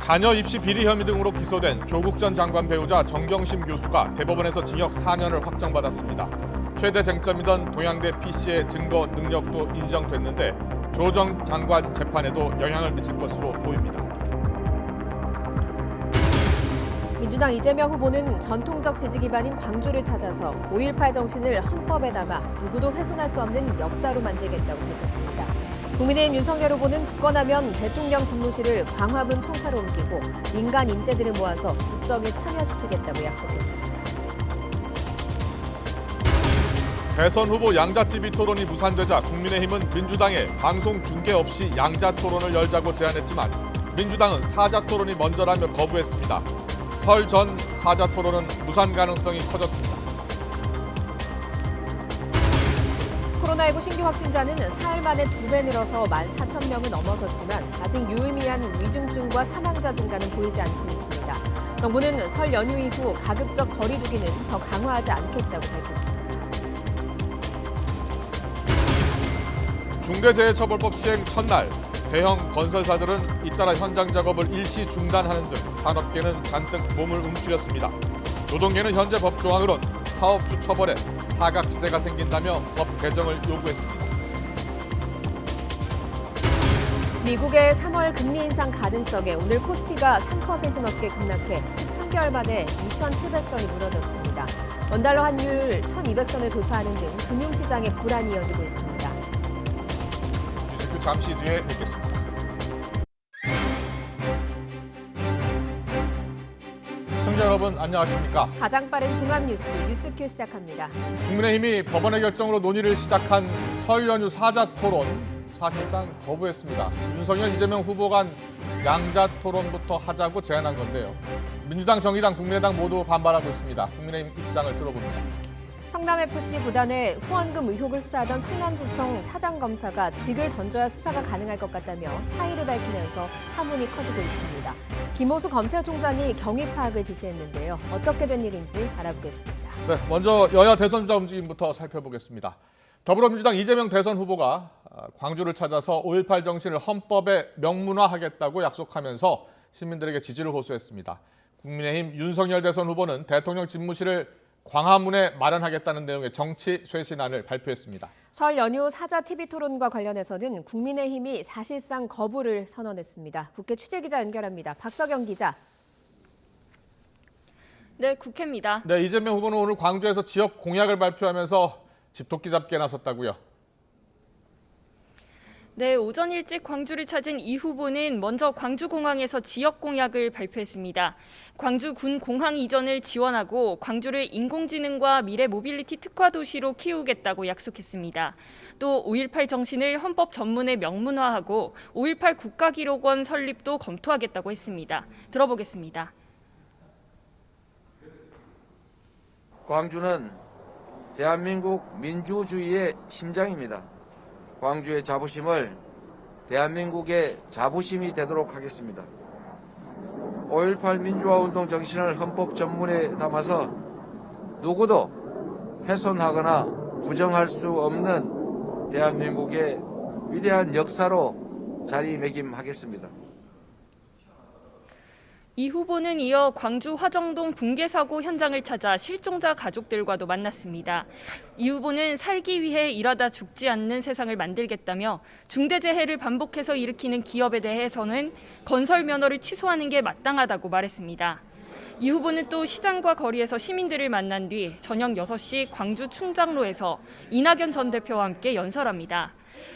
자녀 입시 비리 혐의 등으로 기소된 조국 전 장관 배우자 정경심 교수가 대법원에서 징역 4년을 확정받았습니다. 최대 쟁점이던 동양대 PC의 증거 능력도 인정됐는데 조 전 장관 재판에도 영향을 미칠 것으로 보입니다. 민주당 이재명 후보는 전통적 지지 기반인 광주를 찾아서 5.18 정신을 헌법에 담아 누구도 훼손할 수 없는 역사로 만들겠다고 밝혔습니다. 국민의힘 윤석열 후보는 집권하면 대통령 집무실을 광화문 청사로 옮기고 민간 인재들을 모아서 국정에 참여시키겠다고 약속했습니다. 대선 후보 양자TV 토론이 무산되자 국민의힘은 민주당에 방송 중계 없이 양자 토론을 열자고 제안했지만 민주당은 사자 토론이 먼저라며 거부했습니다. 설 전 사자 토론은 무산 가능성이 커졌습니다. 코로나19 신규 확진자는 사흘 만에 2배 늘어서 14,000명을 넘어섰지만 아직 유의미한 위중증과 사망자 증가는 보이지 않고 있습니다. 정부는 설 연휴 이후 가급적 거리 두기는 더 강화하지 않겠다고 밝혔습니다. 중대재해처벌법 시행 첫날 대형 건설사들은 잇따라 현장 작업을 일시 중단하는 등 산업계는 잔뜩 몸을 움츠렸습니다. 노동계는 현재 법 조항으론 사업주 처벌에 사각지대가 생긴다며 법 개정을 요구했습니다. 미국의 3월 금리 인상 가능성에 오늘 코스피가 3% 넘게 급락해 13개월 만에 2,700선이 무너졌습니다. 원달러 환율 1,200선을 돌파하는 등 금융시장에 불안이 이어지고 있습니다. 뉴스큐 잠시 뒤에 뵙겠습니다. 시청자 여러분 안녕하십니까? 가장 빠른 종합 뉴스큐 시작합니다. 국민의힘이 법원의 결정으로 논의를 시작한 설 연휴 사자 토론 사실상 거부했습니다. 윤석열, 이재명 후보 간 양자 토론부터 하자고 제안한 건데요. 민주당, 정의당, 국민의당 모두 반발하고 있습니다. 국민의힘 입장을 들어봅니다. 성남FC 구단의 후원금 의혹을 수사하던 성남지청 차장검사가 직을 던져야 수사가 가능할 것 같다며 사의를 밝히면서 파문이 커지고 있습니다. 김호수 검찰총장이 경위 파악을 지시했는데요. 어떻게 된 일인지 알아보겠습니다. 네, 먼저 여야 대선주자 움직임부터 살펴보겠습니다. 더불어민주당 이재명 대선 후보가 광주를 찾아서 5.18 정신을 헌법에 명문화하겠다고 약속하면서 시민들에게 지지를 호소했습니다. 국민의힘 윤석열 대선 후보는 대통령 집무실을 광화문에 마련하겠다는 내용의 정치 쇄신안을 발표했습니다. 설 연휴 사자 TV 토론과 관련해서는 국민의힘이 사실상 거부를 선언했습니다. 국회 취재기자 연결합니다. 박석영 기자. 네, 국회입니다. 네, 이재명 후보는 오늘 광주에서 지역 공약을 발표하면서 집토끼 잡기에 나섰다고요. 네, 오전 일찍 광주를 찾은 이 후보는 먼저 광주공항에서 지역 공약을 발표했습니다. 광주 군 공항 이전을 지원하고 광주를 인공지능과 미래 모빌리티 특화 도시로 키우겠다고 약속했습니다. 또 5.18 정신을 헌법 전문에 명문화하고 5.18 국가기록원 설립도 검토하겠다고 했습니다. 들어보겠습니다. 광주는 대한민국 민주주의의 심장입니다. 광주의 자부심을 대한민국의 자부심이 되도록 하겠습니다. 5.18 민주화운동 정신을 헌법 전문에 담아서 누구도 훼손하거나 부정할 수 없는 대한민국의 위대한 역사로 자리매김하겠습니다. 이 후보는 이어 광주 화정동 붕괴 사고 현장을 찾아 실종자 가족들과도 만났습니다. 이 후보는 살기 위해 일하다 죽지 않는 세상을 만들겠다며 중대재해를 반복해서 일으키는 기업에 대해서는 건설 면허를 취소하는 게 마땅하다고 말했습니다. 이 후보는 또 시장과 거리에서 시민들을 만난 뒤 저녁 6시 광주 충장로에서 이낙연 전 대표와 함께 연설합니다.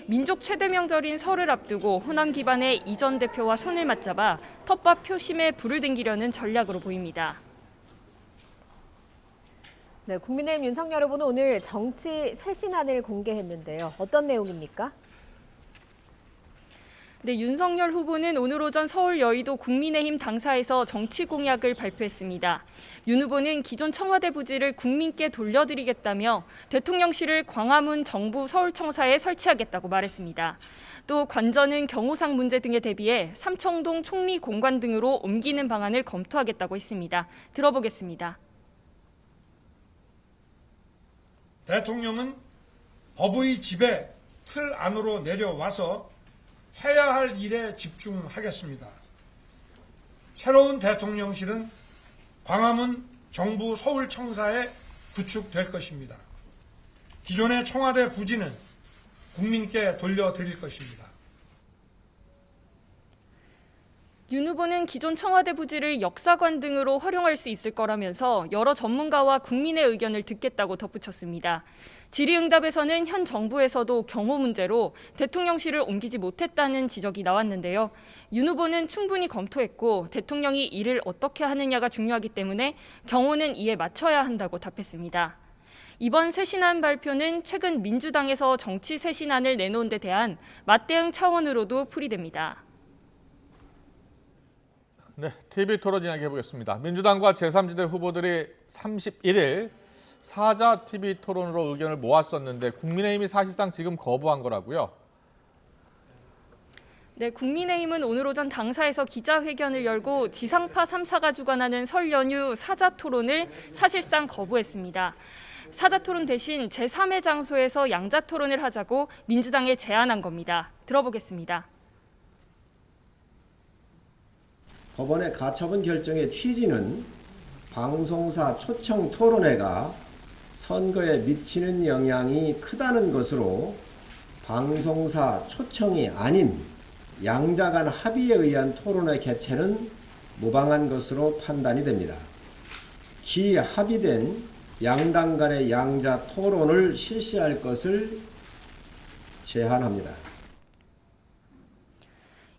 민족 최대 명절인 설을 앞두고 호남 기반의 이 전 대표와 손을 맞잡아 텃밭 표심에 불을 댕기려는 전략으로 보입니다. 네, 국민의힘 윤석열 후보는 오늘 정치 쇄신안을 공개했는데요. 어떤 내용입니까? 네, 윤석열 후보는 오늘 오전 서울 여의도 국민의힘 당사에서 정치 공약을 발표했습니다. 윤 후보는 기존 청와대 부지를 국민께 돌려드리겠다며 대통령실을 광화문 정부 서울청사에 설치하겠다고 말했습니다. 또 관저는 경호상 문제 등에 대비해 삼청동 총리 공관 등으로 옮기는 방안을 검토하겠다고 했습니다. 들어보겠습니다. 대통령은 법의 지배 틀 안으로 내려와서 해야 할 일에 집중하겠습니다. 새로운 대통령실은 광화문 정부 서울청사에 구축될 것입니다. 기존의 청와대 부지는 국민께 돌려드릴 것입니다. 윤 후보는 기존 청와대 부지를 역사관 등으로 활용할 수 있을 거라면서 여러 전문가와 국민의 의견을 듣겠다고 덧붙였습니다. 질의응답에서는 현 정부에서도 경호 문제로 대통령실을 옮기지 못했다는 지적이 나왔는데요. 윤 후보는 충분히 검토했고 대통령이 이를 어떻게 하느냐가 중요하기 때문에 경호는 이에 맞춰야 한다고 답했습니다. 이번 쇄신안 발표는 최근 민주당에서 정치 쇄신안을 내놓은 데 대한 맞대응 차원으로도 풀이됩니다. 네, TV 토론 이야기 해보겠습니다. 민주당과 제3지대 후보들이 31일 사자 TV 토론으로 의견을 모았었는데 국민의힘이 사실상 지금 거부한 거라고요? 네, 국민의힘은 오늘 오전 당사에서 기자회견을 열고 지상파 3사가 주관하는 설 연휴 사자 토론을 사실상 거부했습니다. 사자 토론 대신 제3의 장소에서 양자 토론을 하자고 민주당에 제안한 겁니다. 들어보겠습니다. 법원의 가처분 결정의 취지는 방송사 초청 토론회가 선거에 미치는 영향이 크다는 것으로 방송사 초청이 아닌 양자 간 합의에 의한 토론회 개최는 무방한 것으로 판단이 됩니다. 기합의된 양당 간의 양자 토론을 실시할 것을 제안합니다.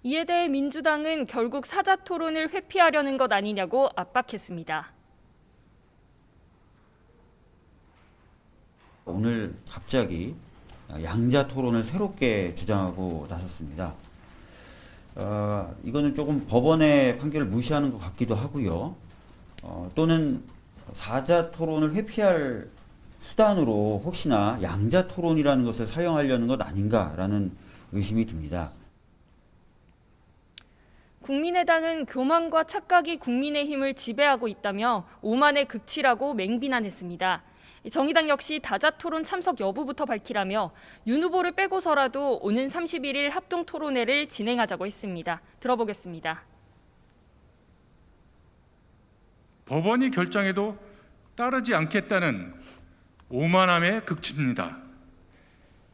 이에 대해 민주당은 결국 사자 토론을 회피하려는 것 아니냐고 압박했습니다. 오늘 갑자기 양자 토론을 새롭게 주장하고 나섰습니다. 이거는 조금 법원의 판결을 무시하는 것 같기도 하고요. 또는 사자 토론을 회피할 수단으로 혹시나 양자 토론이라는 것을 사용하려는 것 아닌가라는 의심이 듭니다. 국민의당은 교만과 착각이 국민의힘을 지배하고 있다며 오만의 극치라고 맹비난했습니다. 정의당 역시 다자 토론 참석 여부부터 밝히라며 윤 후보를 빼고서라도 오는 31일 합동 토론회를 진행하자고 했습니다. 들어보겠습니다. 법원이 결정해도 따르지 않겠다는 오만함의 극치입니다.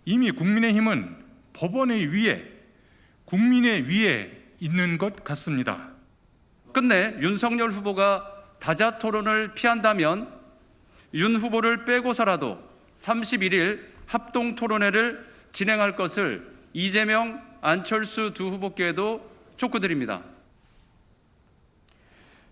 이미 국민의힘은 법원의 위에, 국민의 위에 있는 것 같습니다. 끝내 윤석열 후보가 다자 토론을 피한다면 윤 후보를 빼고서라도 31일 합동 토론회를 진행할 것을 이재명, 안철수 두 후보께도 촉구드립니다.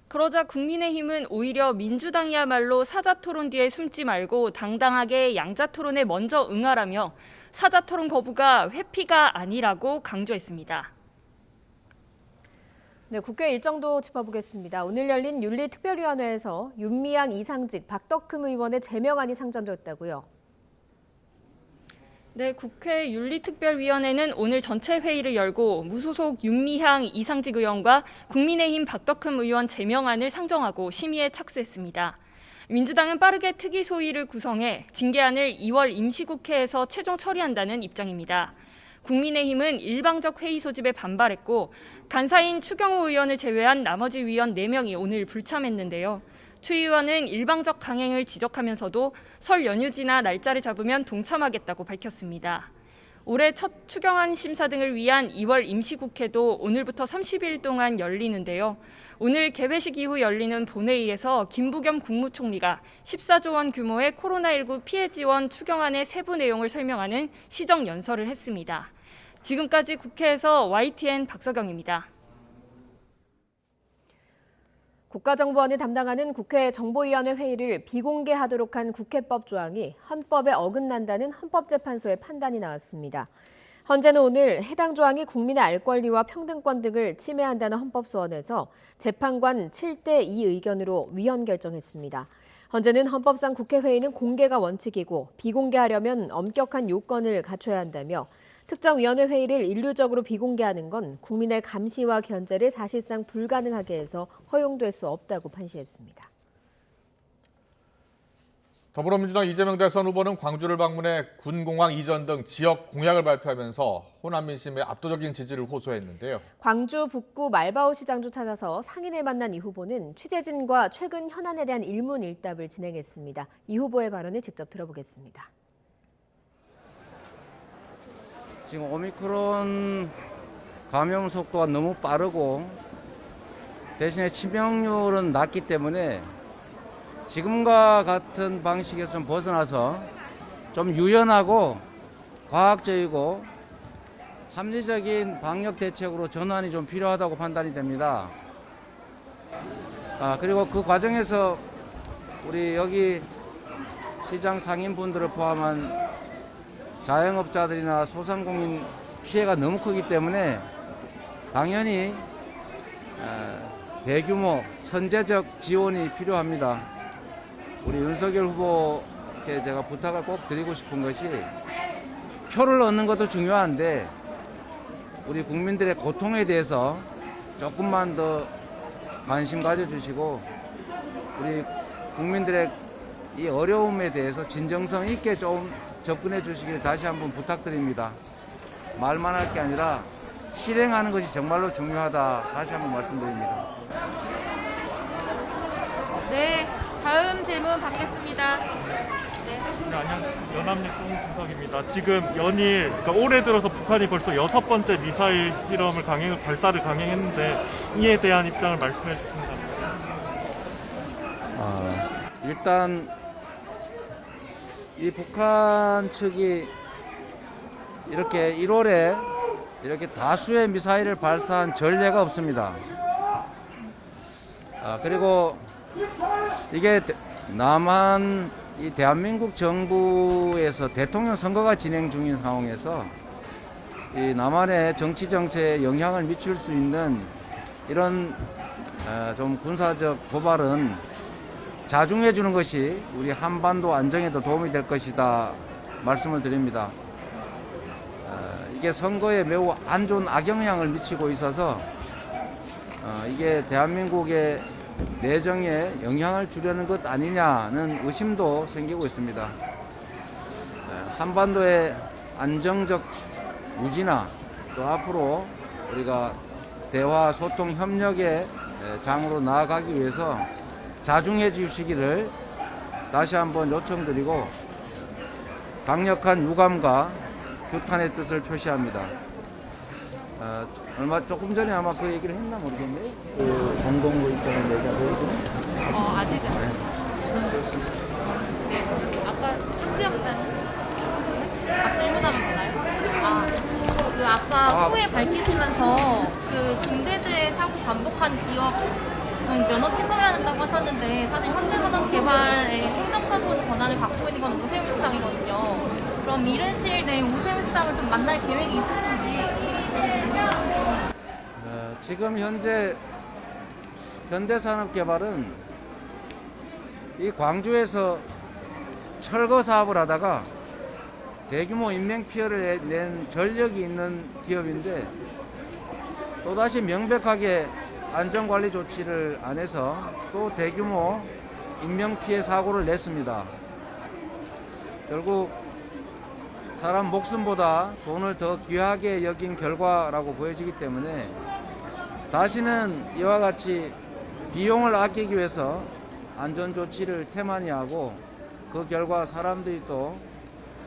그러자 국민의힘은 오히려 민주당이야말로 사자 토론 뒤에 숨지 말고 당당하게 양자 토론에 먼저 응하라며 사자 토론 거부가 회피가 아니라고 강조했습니다. 네, 국회 일정도 짚어보겠습니다. 오늘 열린 윤리특별위원회에서 윤미향 이상직 박덕흠 의원의 제명안이 상정됐다고요. 네, 국회 윤리특별위원회는 오늘 전체 회의를 열고 무소속 윤미향 이상직 의원과 국민의힘 박덕흠 의원 제명안을 상정하고 심의에 착수했습니다. 민주당은 빠르게 특위소위를 구성해 징계안을 2월 임시국회에서 최종 처리한다는 입장입니다. 국민의힘은 일방적 회의 소집에 반발했고 간사인 추경호 의원을 제외한 나머지 위원 4명이 오늘 불참했는데요. 추 의원은 일방적 강행을 지적하면서도 설 연휴 지나 날짜를 잡으면 동참하겠다고 밝혔습니다. 올해 첫 추경안 심사 등을 위한 2월 임시국회도 오늘부터 30일 동안 열리는데요. 오늘 개회식 이후 열리는 본회의에서 김부겸 국무총리가 14조 원 규모의 코로나19 피해 지원 추경안의 세부 내용을 설명하는 시정 연설을 했습니다. 지금까지 국회에서 YTN 박서경입니다. 국가정보원이 담당하는 국회 정보위원회 회의를 비공개하도록 한 국회법 조항이 헌법에 어긋난다는 헌법재판소의 판단이 나왔습니다. 헌재는 오늘 해당 조항이 국민의 알 권리와 평등권 등을 침해한다는 헌법소원에서 재판관 7대2 의견으로 위헌 결정했습니다. 헌재는 헌법상 국회회의는 공개가 원칙이고 비공개하려면 엄격한 요건을 갖춰야 한다며 특정위원회 회의를 일률적으로 비공개하는 건 국민의 감시와 견제를 사실상 불가능하게 해서 허용될 수 없다고 판시했습니다. 더불어민주당 이재명 대선 후보는 광주를 방문해 군공항 이전 등 지역 공약을 발표하면서 호남 민심에 압도적인 지지를 호소했는데요. 광주 북구 말바오 시장도 찾아서 상인을 만난 이 후보는 취재진과 최근 현안에 대한 일문일답을 진행했습니다. 이 후보의 발언을 직접 들어보겠습니다. 지금 오미크론 감염 속도가 너무 빠르고 대신에 치명률은 낮기 때문에 지금과 같은 방식에서 좀 벗어나서 좀 유연하고 과학적이고 합리적인 방역 대책으로 전환이 좀 필요하다고 판단이 됩니다. 그리고 그 과정에서 우리 여기 시장 상인분들을 포함한 자영업자들이나 소상공인 피해가 너무 크기 때문에 당연히 대규모 선제적 지원이 필요합니다. 우리 윤석열 후보께 제가 부탁을 꼭 드리고 싶은 것이 표를 얻는 것도 중요한데 우리 국민들의 고통에 대해서 조금만 더 관심 가져주시고 우리 국민들의 이 어려움에 대해서 진정성 있게 좀 접근해 주시길 다시 한번 부탁드립니다. 말만 할 게 아니라 실행하는 것이 정말로 중요하다 다시 한번 말씀드립니다. 네, 다음 질문 받겠습니다. 네, 안녕하세요. 연합뉴스 홍준석입니다. 지금 연일, 그러니까 올해 들어서 북한이 벌써 6번째 미사일 실험을 발사를 강행했는데 이에 대한 입장을 말씀해 주신다면. 일단 이 북한 측이 이렇게 1월에 이렇게 다수의 미사일을 발사한 전례가 없습니다. 그리고 이게 남한 이 대한민국 정부에서 대통령 선거가 진행 중인 상황에서 이 남한의 정치 정체에 영향을 미칠 수 있는 이런 좀 군사적 도발은 자중해 주는 것이 우리 한반도 안정에도 도움이 될 것이다 말씀을 드립니다. 이게 선거에 매우 안 좋은 악영향을 미치고 있어서 이게 대한민국의 내정에 영향을 주려는 것 아니냐는 의심도 생기고 있습니다. 한반도의 안정적 유지나 또 앞으로 우리가 대화, 소통, 협력의 장으로 나아가기 위해서 자중해 주시기를 다시 한번 요청드리고 강력한 유감과 규탄의 뜻을 표시합니다. 조금 전에 아마 그 얘기를 했나 모르겠네요. 그 공동으로 있다는 얘기가 보이죠? 아직은. 네, 아까 한지혁자님 질문하면 되나요? 그 아까 후에 밝히시면서 그 중대재해 사고 반복한 기업은 면허 취소해야 된다고 하셨는데 사실 현대산업개발의 행정처분 권한을 갖고 있는 건 오세훈 시장이거든요. 그럼 이른 시일 내에 오세훈 시장을 좀 만날 계획이 있으신지? 지금 현재 현대산업개발은 이 광주에서 철거 사업을 하다가 대규모 인명 피해를 낸 전력이 있는 기업인데 또다시 명백하게 안전관리 조치를 안 해서 또 대규모 인명 피해 사고를 냈습니다. 결국 사람 목숨보다 돈을 더 귀하게 여긴 결과라고 보여지기 때문에 다시는 이와 같이 비용을 아끼기 위해서 안전조치를 태만히 하고 그 결과 사람들이 또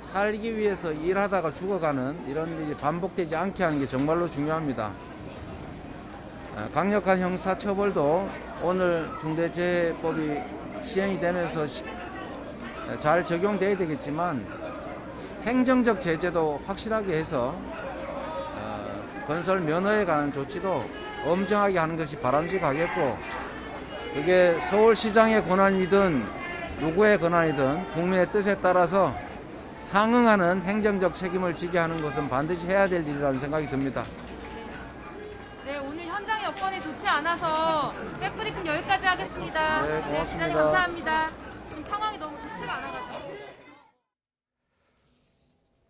살기 위해서 일하다가 죽어가는 이런 일이 반복되지 않게 하는 게 정말로 중요합니다. 강력한 형사처벌도 오늘 중대재해법이 시행이 되면서 잘 적용돼야 되겠지만 행정적 제재도 확실하게 해서 건설 면허에 관한 조치도 엄정하게 하는 것이 바람직하겠고 그게 서울시장의 권한이든 누구의 권한이든 국민의 뜻에 따라서 상응하는 행정적 책임을 지게 하는 것은 반드시 해야 될 일이라는 생각이 듭니다. 네, 오늘 현장 여건이 좋지 않아서 백브리핑 여기까지 하겠습니다. 네, 고맙습니다. 기자님 감사합니다. 지금 상황이 너무 좋지가 않아가지고.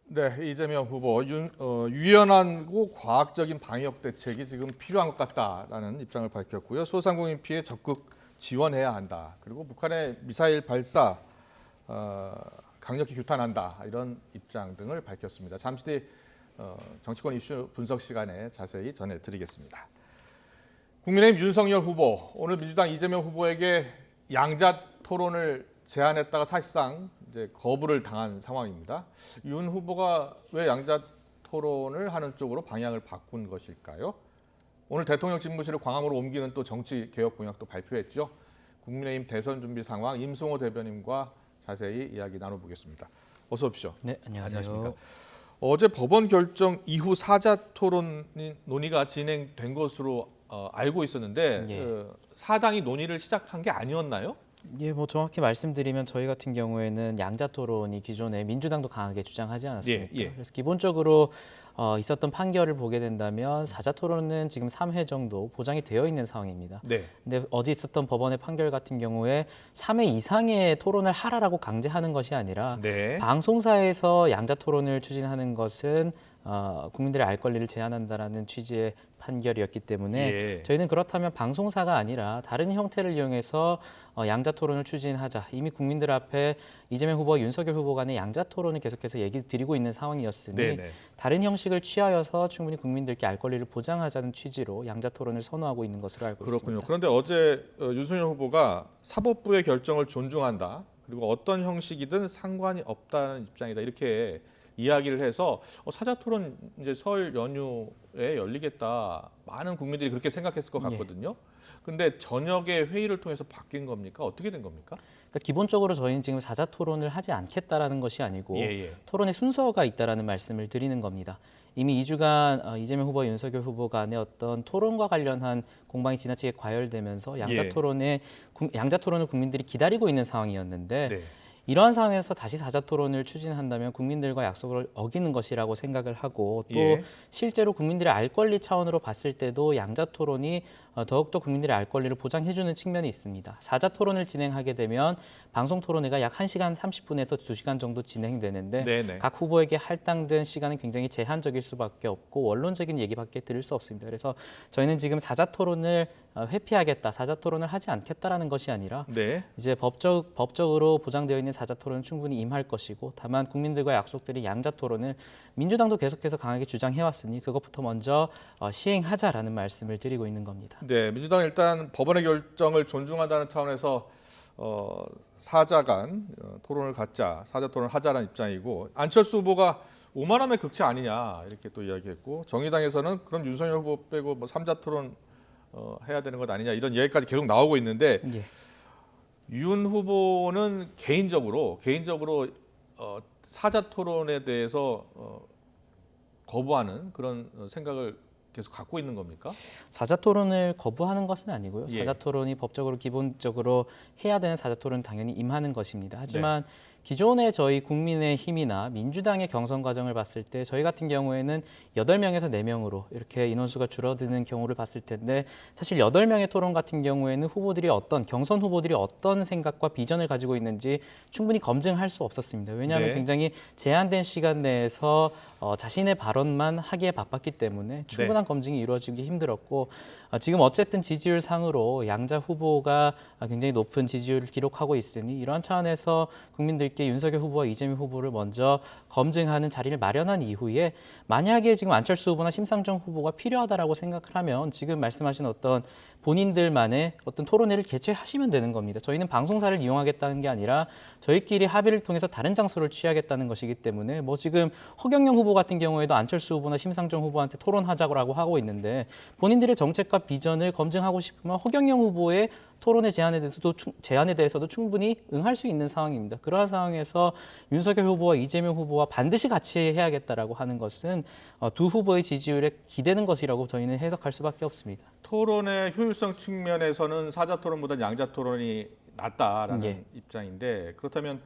네, 이재명 후보 유연하고 과학적인 방역 대책이 지금 필요한 것 같다라는 입장을 밝혔고요. 소상공인 피해 적극 지원해야 한다. 그리고 북한의 미사일 발사 강력히 규탄한다 이런 입장 등을 밝혔습니다. 잠시 뒤 정치권 이슈 분석 시간에 자세히 전해드리겠습니다. 국민의힘 윤석열 후보, 오늘 민주당 이재명 후보에게 양자 토론을 제안했다가 사실상 이제 거부를 당한 상황입니다. 윤 후보가 왜 양자 토론을 하는 쪽으로 방향을 바꾼 것일까요? 오늘 대통령 집무실을 광화문으로 옮기는 또 정치 개혁 공약도 발표했죠. 국민의힘 대선 준비 상황 임승호 대변인과 자세히 이야기 나눠보겠습니다. 어서 오십시오. 네, 안녕하세요. 안녕하십니까? 어제 법원 결정 이후 사자 토론 논의가 진행된 것으로 알고 있었는데 예. 사당이 논의를 시작한 게 아니었나요? 예, 뭐 정확히 말씀드리면 저희 같은 경우에는 양자 토론이 기존에 민주당도 강하게 주장하지 않았습니까? 예, 예. 그래서 기본적으로 있었던 판결을 보게 된다면 사자 토론은 지금 3회 정도 보장이 되어 있는 상황입니다. 네. 근데 어제 있었던 법원의 판결 같은 경우에 3회 이상의 토론을 하라라고 강제하는 것이 아니라 네. 방송사에서 양자 토론을 추진하는 것은 국민들의 알 권리를 제한한다라는 취지의 판결이었기 때문에 예. 저희는 그렇다면 방송사가 아니라 다른 형태를 이용해서 양자 토론을 추진하자. 이미 국민들 앞에 이재명 후보와 윤석열 후보 간의 양자 토론을 계속해서 얘기 드리고 있는 상황이었으니 네네. 다른 형식을 취하여서 충분히 국민들께 알 권리를 보장하자는 취지로 양자 토론을 선호하고 있는 것으로 알고 그렇군요. 있습니다. 그런데 어제 윤석열 후보가 사법부의 결정을 존중한다. 그리고 어떤 형식이든 상관이 없다는 입장이다. 이렇게 이야기를 해서 사자 토론 이제 설 연휴에 열리겠다. 많은 국민들이 그렇게 생각했을 것 같거든요. 근데 저녁에 회의를 통해서 바뀐 겁니까? 어떻게 된 겁니까? 그러니까 기본적으로 저희는 지금 사자 토론을 하지 않겠다라는 것이 아니고 예. 토론의 순서가 있다라는 말씀을 드리는 겁니다. 이미 2주간 이재명 후보와 윤석열 후보 간의 어떤 토론과 관련한 공방이 지나치게 과열되면서 양자 토론을 국민들이 기다리고 있는 상황이었는데 네. 이러한 상황에서 다시 사자 토론을 추진한다면 국민들과 약속을 어기는 것이라고 생각을 하고 또 예. 실제로 국민들의 알 권리 차원으로 봤을 때도 양자 토론이 더욱더 국민들의 알 권리를 보장해주는 측면이 있습니다. 사자 토론을 진행하게 되면 방송 토론회가 약 1시간 30분에서 2시간 정도 진행되는데 네네. 각 후보에게 할당된 시간은 굉장히 제한적일 수밖에 없고 원론적인 얘기밖에 들을 수 없습니다. 그래서 저희는 지금 사자 토론을 회피하겠다, 사자 토론을 하지 않겠다라는 것이 아니라 네. 이제 법적으로 보장되어 있는 사자 토론은 충분히 임할 것이고 다만 국민들과의 약속들이 양자 토론을 민주당도 계속해서 강하게 주장해왔으니 그것부터 먼저 시행하자라는 말씀을 드리고 있는 겁니다. 네, 민주당은 일단 법원의 결정을 존중한다는 차원에서 사자 간 토론을 갖자, 사자 토론을 하자라는 입장이고 안철수 후보가 오만함의 극치 아니냐 이렇게 또 이야기했고 정의당에서는 그럼 윤석열 후보 빼고 뭐 3자 토론 해야 되는 것 아니냐 이런 얘기까지 계속 나오고 있는데 예. 윤 후보는 개인적으로 사자 토론에 대해서 거부하는 그런 생각을 계속 갖고 있는 겁니까? 사자 토론을 거부하는 것은 아니고요. 예. 사자 토론이 법적으로 기본적으로 해야 되는 사자 토론은 당연히 임하는 것입니다. 하지만 기존의 저희 국민의힘이나 민주당의 경선 과정을 봤을 때 저희 같은 경우에는 8명에서 4명으로 이렇게 인원수가 줄어드는 경우를 봤을 텐데 사실 8명의 토론 같은 경우에는 경선 후보들이 어떤 생각과 비전을 가지고 있는지 충분히 검증할 수 없었습니다. 왜냐하면 굉장히 제한된 시간 내에서 자신의 발언만 하기에 바빴기 때문에 충분한 검증이 이루어지기 힘들었고 지금 어쨌든 지지율 상으로 양자 후보가 굉장히 높은 지지율을 기록하고 있으니 이러한 차원에서 국민들께 윤석열 후보와 이재명 후보를 먼저 검증하는 자리를 마련한 이후에 만약에 지금 안철수 후보나 심상정 후보가 필요하다라고 생각을 하면 지금 말씀하신 어떤 본인들만의 어떤 토론회를 개최하시면 되는 겁니다. 저희는 방송사를 이용하겠다는 게 아니라 저희끼리 합의를 통해서 다른 장소를 취하겠다는 것이기 때문에 뭐 지금 허경영 후보 같은 경우에도 안철수 후보나 심상정 후보한테 토론하자고 하고 있는데 본인들의 정책과 비전을 검증하고 싶으면 허경영 후보의 토론의 제안에 대해서도 충분히 응할 수 있는 상황입니다. 그러한 상황에서 윤석열 후보와 이재명 후보와 반드시 같이 해야겠다라고 하는 것은 두 후보의 지지율에 기대는 것이라고 저희는 해석할 수밖에 없습니다. 토론의 효율성 측면에서는 사자 토론보다 양자 토론이 낫다라는 입장인데 그렇다면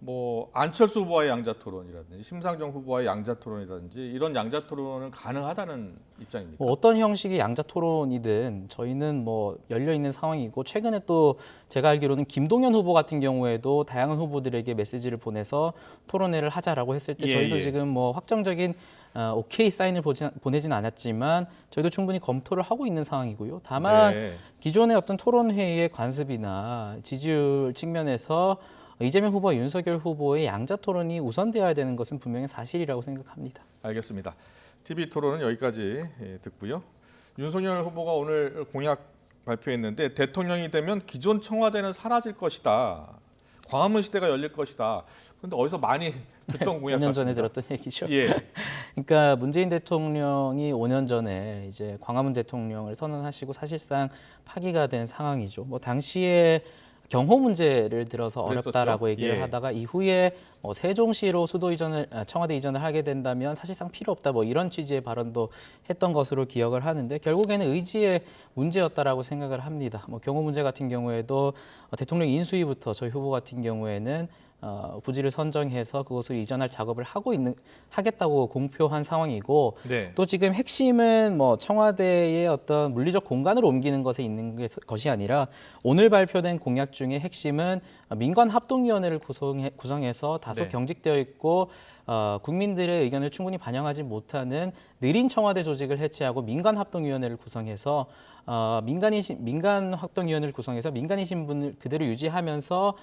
뭐 안철수 후보와의 양자 토론이라든지 심상정 후보와의 양자 토론이라든지 이런 양자 토론은 가능하다는 입장입니까? 뭐 어떤 형식의 양자 토론이든 저희는 뭐 열려 있는 상황이고 최근에 또 제가 알기로는 김동연 후보 같은 경우에도 다양한 후보들에게 메시지를 보내서 토론회를 하자라고 했을 때 저희도 지금 뭐 확정적인 오케이 사인을 보내진 않았지만 저희도 충분히 검토를 하고 있는 상황이고요. 다만 기존의 어떤 토론회의 관습이나 지지율 측면에서 이재명 후보와 윤석열 후보의 양자 토론이 우선되어야 되는 것은 분명히 사실이라고 생각합니다. 알겠습니다. TV 토론은 여기까지 듣고요. 윤석열 후보가 오늘 공약 발표했는데 대통령이 되면 기존 청와대는 사라질 것이다. 광화문 시대가 열릴 것이다. 그런데 어디서 많이 듣던 공약 5년 같습니다. 전에 들었던 얘기죠. 예. 그러니까 문재인 대통령이 5년 전에 이제 광화문 대통령을 선언하시고 사실상 파기가 된 상황이죠. 뭐 당시에 경호 문제를 들어서 어렵다라고 그랬었죠. 얘기를 예. 하다가 이후에 세종시로 수도 이전을 청와대 이전을 하게 된다면 사실상 필요 없다 뭐 이런 취지의 발언도 했던 것으로 기억을 하는데 결국에는 의지의 문제였다라고 생각을 합니다. 뭐 경호 문제 같은 경우에도 대통령 인수위부터 저희 후보 같은 경우에는 부지를 선정해서 그것을 이전할 작업을 하겠다고 공표한 상황이고 네. 또 지금 핵심은 뭐 청와대의 어떤 물리적 공간을 옮기는 것에 있는 것이 아니라 오늘 발표된 공약 중에 핵심은 민관합동위원회를 구성해서 다소 네. 경직되어 있고 국민들의 의견을 충분히 반영하지 못하는 느린 청와대 조직을 해체하고 민관합동위원회를 구성해서 민간합동위원회를 구성해서 민간이신 분을 그대로 유지하면서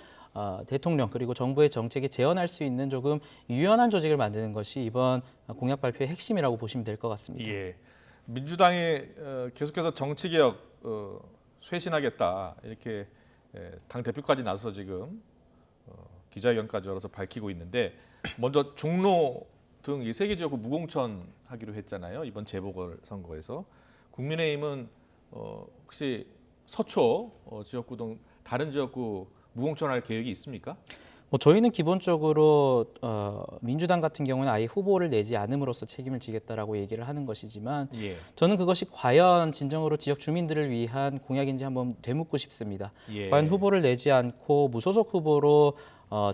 대통령 그리고 정부의 정책에 재현할 수 있는 조금 유연한 조직을 만드는 것이 이번 공약 발표의 핵심이라고 보시면 될 것 같습니다. 예. 민주당이 계속해서 정치개혁 쇄신하겠다 이렇게 당 대표까지 나서서 지금 기자회견까지 열어서 밝히고 있는데 먼저 종로 등 이 세 개 지역구 무공천 하기로 했잖아요. 이번 재보궐선거에서 국민의힘은 혹시 서초 지역구 등 다른 지역구 무공천할 계획이 있습니까? 뭐 저희는 기본적으로 민주당 같은 경우는 아예 후보를 내지 않음으로써 책임을 지겠다라고 얘기를 하는 것이지만 예. 저는 그것이 과연 진정으로 지역 주민들을 위한 공약인지 한번 되묻고 싶습니다. 예. 과연 후보를 내지 않고 무소속 후보로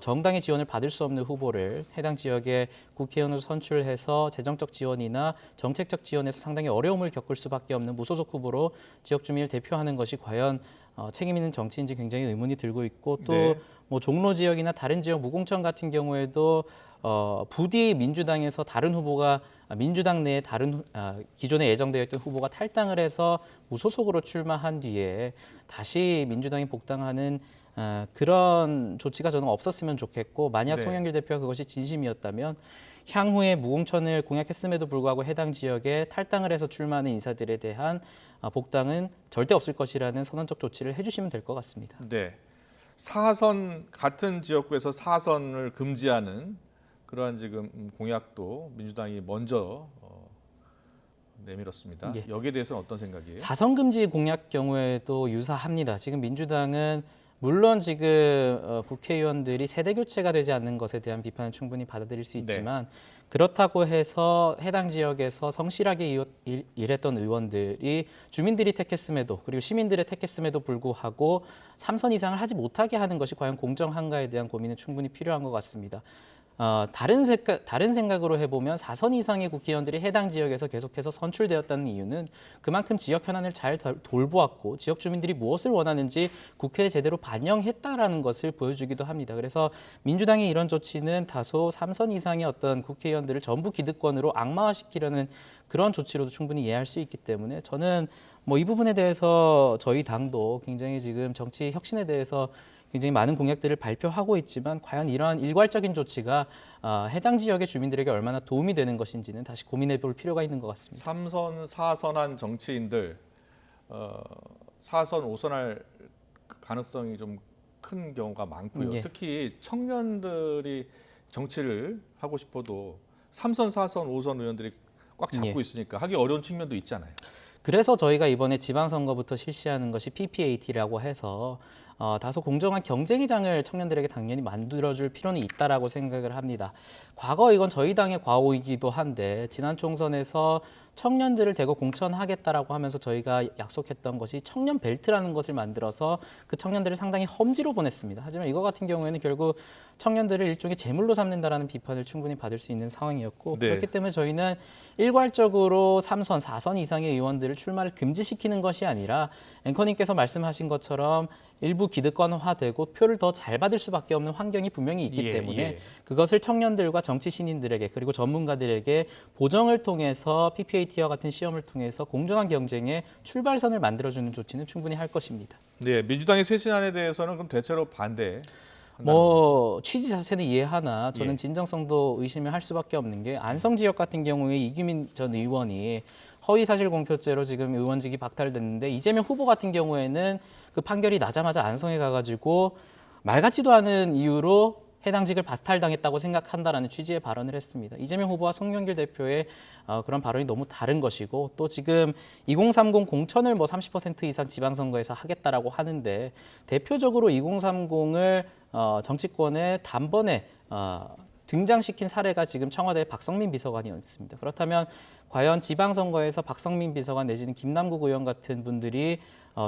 정당의 지원을 받을 수 없는 후보를 해당 지역의 국회의원으로 선출해서 재정적 지원이나 정책적 지원에서 상당히 어려움을 겪을 수밖에 없는 무소속 후보로 지역 주민을 대표하는 것이 과연 책임 있는 정치인지 굉장히 의문이 들고 있고 또 네. 뭐 종로 지역이나 다른 지역 무공천 같은 경우에도 부디 민주당에서 다른 후보가 민주당 내에 다른 기존에 예정되어 있던 후보가 탈당을 해서 무소속으로 출마한 뒤에 다시 민주당이 복당하는 그런 조치가 저는 없었으면 좋겠고 만약 네. 송영길 대표가 그것이 진심이었다면 향후에 무공천을 공약했음에도 불구하고 해당 지역에 탈당을 해서 출마하는 인사들에 대한 복당은 절대 없을 것이라는 선언적 조치를 해주시면 될 것 같습니다. 네. 사선 같은 지역구에서 사선을 금지하는 그러한 지금 공약도 민주당이 먼저 내밀었습니다. 예. 여기에 대해서는 어떤 생각이에요? 사선 금지 공약 경우에도 유사합니다. 지금 민주당은 물론 지금 국회의원들이 세대 교체가 되지 않는 것에 대한 비판은 충분히 받아들일 수 있지만 그렇다고 해서 해당 지역에서 성실하게 일했던 의원들이 주민들이 택했음에도 그리고 시민들의 택했음에도 불구하고 3선 이상을 하지 못하게 하는 것이 과연 공정한가에 대한 고민은 충분히 필요한 것 같습니다. 다른 생각으로 해보면 4선 이상의 국회의원들이 해당 지역에서 계속해서 선출되었다는 이유는 그만큼 지역 현안을 잘 돌보았고 지역 주민들이 무엇을 원하는지 국회에 제대로 반영했다라는 것을 보여주기도 합니다. 그래서 민주당의 이런 조치는 다소 3선 이상의 어떤 국회의원들을 전부 기득권으로 악마화시키려는 그런 조치로도 충분히 이해할 수 있기 때문에 저는 뭐 이 부분에 대해서 저희 당도 굉장히 지금 정치 혁신에 대해서 굉장히 많은 공약들을 발표하고 있지만 과연 이러한 일괄적인 조치가 해당 지역의 주민들에게 얼마나 도움이 되는 것인지는 다시 고민해 볼 필요가 있는 것 같습니다. 3선, 4선한 정치인들 4선, 5선할 가능성이 좀 큰 경우가 많고요. 예. 특히 청년들이 정치를 하고 싶어도 3선, 4선, 5선 의원들이 꽉 잡고 예. 있으니까 하기 어려운 측면도 있잖아요. 그래서 저희가 이번에 지방선거부터 실시하는 것이 PPAT라고 해서 다소 공정한 경쟁의 장을 청년들에게 당연히 만들어줄 필요는 있다라고 생각을 합니다. 과거 이건 저희 당의 과오이기도 한데 지난 총선에서 청년들을 대거 공천하겠다라고 하면서 저희가 약속했던 것이 청년 벨트라는 것을 만들어서 그 청년들을 상당히 험지로 보냈습니다. 하지만 이거 같은 경우에는 결국 청년들을 일종의 재물로 삼는다라는 비판을 충분히 받을 수 있는 상황이었고 네. 그렇기 때문에 저희는 일괄적으로 3선, 4선 이상의 의원들을 출마를 금지시키는 것이 아니라 앵커님께서 말씀하신 것처럼 일부 기득권화되고 표를 더 잘 받을 수밖에 없는 환경이 분명히 있기 때문에 그것을 청년들과 정치 신인들에게 그리고 전문가들에게 보정을 통해서 PPAT와 같은 시험을 통해서 공정한 경쟁의 출발선을 만들어주는 조치는 충분히 할 것입니다. 네, 민주당의 쇄신안에 대해서는 그럼 대체로 반대. 뭐 취지 자체는 이해하나 저는 예. 진정성도 의심을 할 수밖에 없는 게 안성 지역 같은 경우에 이규민 전 의원이 허위 사실 공표죄로 지금 의원직이 박탈됐는데 이재명 후보 같은 경우에는 그 판결이 나자마자 안성에 가가지고 말 같지도 않은 이유로 해당직을 박탈당했다고 생각한다라는 취지의 발언을 했습니다. 이재명 후보와 송영길 대표의 그런 발언이 너무 다른 것이고 또 지금 2030 공천을 뭐 30% 이상 지방선거에서 하겠다라고 하는데 대표적으로 2030을 정치권의 단번에 등장시킨 사례가 지금 청와대 박성민 비서관이었습니다. 그렇다면 과연 지방선거에서 박성민 비서관 내지는 김남국 의원 같은 분들이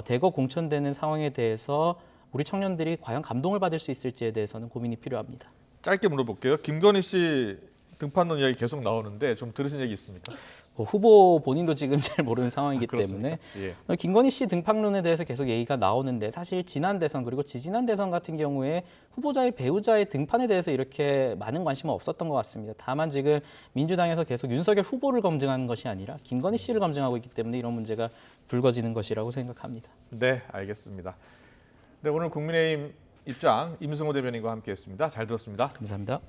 대거 공천되는 상황에 대해서 우리 청년들이 과연 감동을 받을 수 있을지에 대해서는 고민이 필요합니다. 짧게 물어볼게요. 김건희 씨 등판론 이야기 계속 나오는데 좀 들으신 얘기 있습니까? 후보 본인도 지금 잘 모르는 상황이기 때문에 예. 김건희 씨 등판론에 대해서 계속 얘기가 나오는데 사실 지난 대선 그리고 지지난 대선 같은 경우에 후보자의 배우자의 등판에 대해서 이렇게 많은 관심은 없었던 것 같습니다. 다만 지금 민주당에서 계속 윤석열 후보를 검증하는 것이 아니라 김건희 씨를 검증하고 있기 때문에 이런 문제가 불거지는 것이라고 생각합니다. 네, 알겠습니다. 네, 오늘 국민의힘 입장 임승호 대변인과 함께했습니다. 잘 들었습니다. 감사합니다.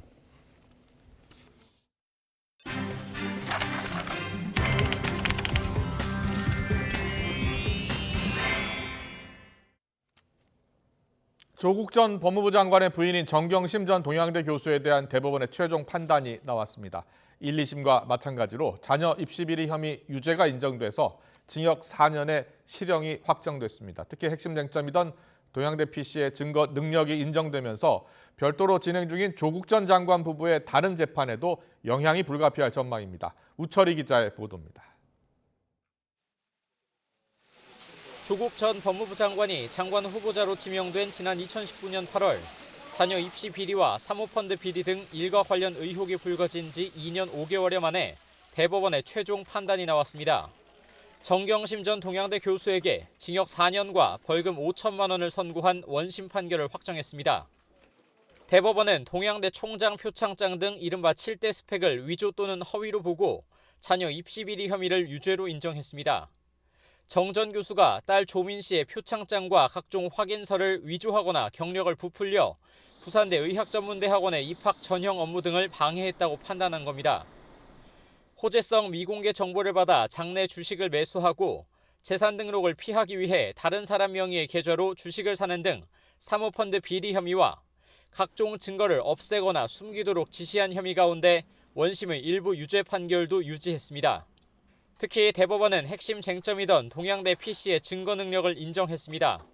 조국 전 법무부 장관의 부인인 정경심 전 동양대 교수에 대한 대법원의 최종 판단이 나왔습니다. 1, 2심과 마찬가지로 자녀 입시 비리 혐의 유죄가 인정돼서 징역 4년의 실형이 확정됐습니다. 특히 핵심 쟁점이던 동양대 PC의 증거 능력이 인정되면서 별도로 진행 중인 조국 전 장관 부부의 다른 재판에도 영향이 불가피할 전망입니다. 우철희 기자의 보도입니다. 조국 전 법무부 장관이 장관 후보자로 지명된 지난 2019년 8월 자녀 입시 비리와 사모펀드 비리 등 일과 관련 의혹이 불거진 지 2년 5개월여 만에 대법원의 최종 판단이 나왔습니다. 정경심 전 동양대 교수에게 징역 4년과 벌금 5천만 원을 선고한 원심 판결을 확정했습니다. 대법원은 동양대 총장 표창장 등 이른바 7대 스펙을 위조 또는 허위로 보고 자녀 입시 비리 혐의를 유죄로 인정했습니다. 정 전 교수가 딸 조민 씨의 표창장과 각종 확인서를 위조하거나 경력을 부풀려 부산대 의학전문대학원의 입학 전형 업무 등을 방해했다고 판단한 겁니다. 호재성 미공개 정보를 받아 장내 주식을 매수하고 재산 등록을 피하기 위해 다른 사람 명의의 계좌로 주식을 사는 등 사모펀드 비리 혐의와 각종 증거를 없애거나 숨기도록 지시한 혐의 가운데 원심의 일부 유죄 판결도 유지했습니다. 특히 대법원은 핵심 쟁점이던 동양대 PC의 증거 능력을 인정했습니다.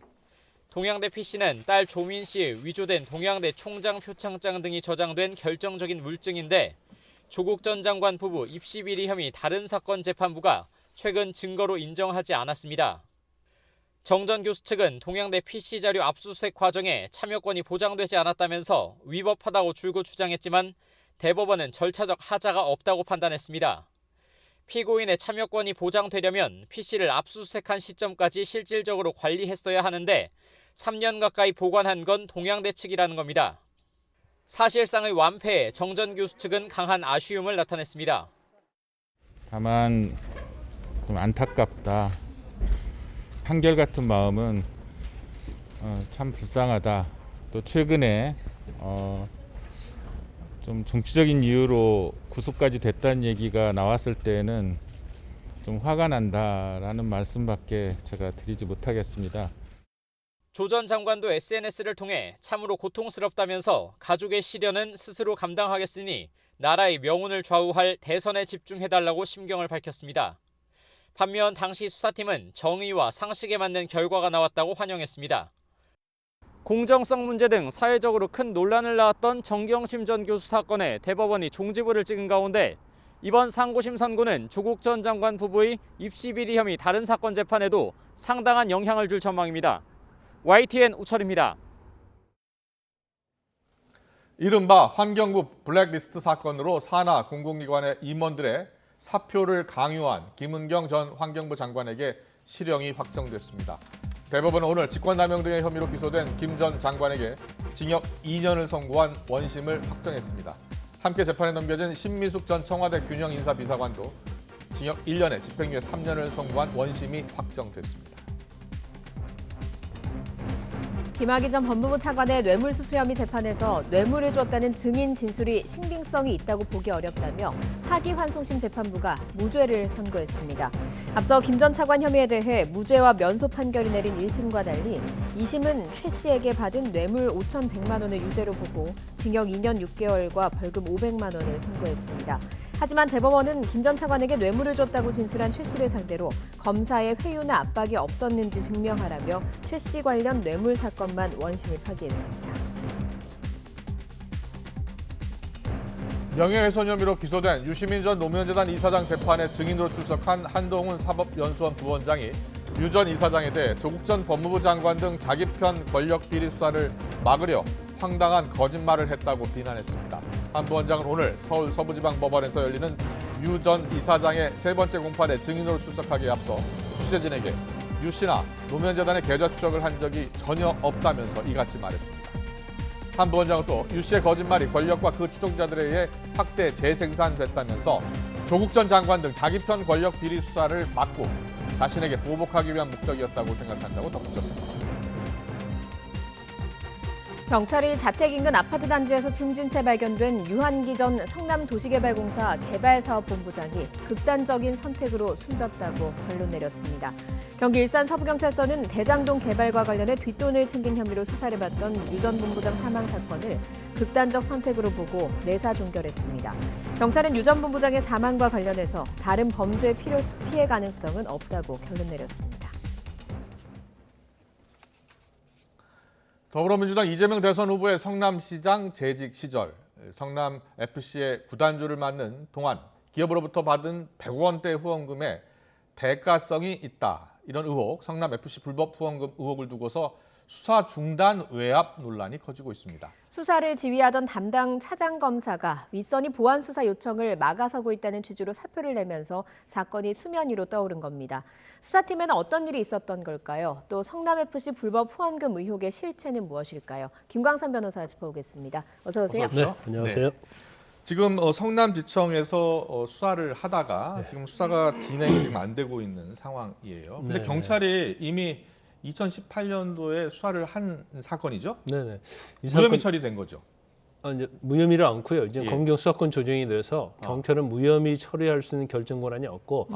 동양대 PC는 딸 조민 씨의 위조된 동양대 총장 표창장 등이 저장된 결정적인 물증인데 조국 전 장관 부부 입시 비리 혐의 다른 사건 재판부가 최근 증거로 인정하지 않았습니다. 정 전 교수 측은 동양대 PC 자료 압수수색 과정에 참여권이 보장되지 않았다면서 위법하다고 줄곧 주장했지만 대법원은 절차적 하자가 없다고 판단했습니다. 피고인의 참여권이 보장되려면 PC를 압수수색한 시점까지 실질적으로 관리했어야 하는데 3년 가까이 보관한 건 동양대 측이라는 겁니다. 사실상의 완패에 정 전 교수 측은 강한 아쉬움을 나타냈습니다. 다만 좀 안타깝다. 한결같은 마음은 참 불쌍하다. 또 최근에 좀 정치적인 이유로 구속까지 됐다는 얘기가 나왔을 때는 좀 화가 난다라는 말씀밖에 제가 드리지 못하겠습니다. 조 전 장관도 SNS를 통해 참으로 고통스럽다면서 가족의 시련은 스스로 감당하겠으니 나라의 명운을 좌우할 대선에 집중해달라고 심경을 밝혔습니다. 반면 당시 수사팀은 정의와 상식에 맞는 결과가 나왔다고 환영했습니다. 공정성 문제 등 사회적으로 큰 논란을 낳았던 정경심 전 교수 사건에 대법원이 종지부를 찍은 가운데 이번 상고심 선고는 조국 전 장관 부부의 입시 비리 혐의 다른 사건 재판에도 상당한 영향을 줄 전망입니다. YTN 우철입니다. 이른바 환경부 블랙리스트 사건으로 산하 공공기관의 임원들의 사표를 강요한 김은경 전 환경부 장관에게 실형이 확정됐습니다. 대법원은 오늘 직권남용 등의 혐의로 기소된 김 전 장관에게 징역 2년을 선고한 원심을 확정했습니다. 함께 재판에 넘겨진 신미숙 전 청와대 균형인사비서관도 징역 1년에 집행유예 3년을 선고한 원심이 확정됐습니다. 김학의 전 법무부 차관의 뇌물수수 혐의 재판에서 뇌물을 줬다는 증인 진술이 신빙성이 있다고 보기 어렵다며 파기환송심 재판부가 무죄를 선고했습니다. 앞서 김 전 차관 혐의에 대해 무죄와 면소 판결이 내린 1심과 달리 2심은 최 씨에게 받은 뇌물 5,100만 원을 유죄로 보고 징역 2년 6개월과 벌금 500만 원을 선고했습니다. 하지만 대법원은 김 전 차관에게 뇌물을 줬다고 진술한 최 씨를 상대로 검사의 회유나 압박이 없었는지 증명하라며 최 씨 관련 뇌물 사건만 원심을 파기했습니다. 명예훼손 혐의로 기소된 유시민 전 노무현재단 이사장 재판에 증인으로 출석한 한동훈 사법연수원 부원장이 유 전 이사장에 대해 조국 전 법무부 장관 등 자기 편 권력 비리 수사를 막으려 황당한 거짓말을 했다고 비난했습니다. 한 부원장은 오늘 서울 서부지방법원에서 열리는 유 전 이사장의 세 번째 공판에 증인으로 출석하기에 앞서 취재진에게 유 씨나 노무현재단의 계좌 추적을 한 적이 전혀 없다면서 이같이 말했습니다. 한 부원장은 또 유 씨의 거짓말이 권력과 그 추종자들에 의해 확대 재생산됐다면서 조국 전 장관 등 자기 편 권력 비리 수사를 막고 자신에게 보복하기 위한 목적이었다고 생각한다고 덧붙였습니다. 경찰이 자택 인근 아파트 단지에서 숨진 채 발견된 유한기 전 성남도시개발공사 개발사업본부장이 극단적인 선택으로 숨졌다고 결론 내렸습니다. 경기 일산 서부경찰서는 대장동 개발과 관련해 뒷돈을 챙긴 혐의로 수사를 받던 유 전 본부장 사망 사건을 극단적 선택으로 보고 내사 종결했습니다. 경찰은 유 전 본부장의 사망과 관련해서 다른 범죄 피해 가능성은 없다고 결론 내렸습니다. 더불어민주당 이재명 대선 후보의 성남시장 재직 시절 성남FC의 구단주를 맡는 동안 기업으로부터 받은 100억 원대 후원금에 대가성이 있다. 이런 의혹, 성남FC 불법 후원금 의혹을 두고서 수사 중단 외압 논란이 커지고 있습니다. 수사를 지휘하던 담당 차장검사가 윗선이 보안 수사 요청을 막아서고 있다는 취지로 사표를 내면서 사건이 수면 위로 떠오른 겁니다. 수사팀에는 어떤 일이 있었던 걸까요? 또 성남FC 불법 후원금 의혹의 실체는 무엇일까요? 김광선 변호사 짚어보겠습니다. 어서 오세요. 네, 안녕하세요. 네. 지금 성남지청에서 수사를 하다가 지금 수사가 진행이 지금 안 되고 있는 상황이에요. 근데 경찰이 이미 2018년도에 수사를 한 사건이죠? 네네. 무혐의 처리된 거죠? 이제 무혐의를 않고요. 이제 예. 검경 수사권 조정이 돼서 경찰은 무혐의 처리할 수 있는 결정 권한이 없고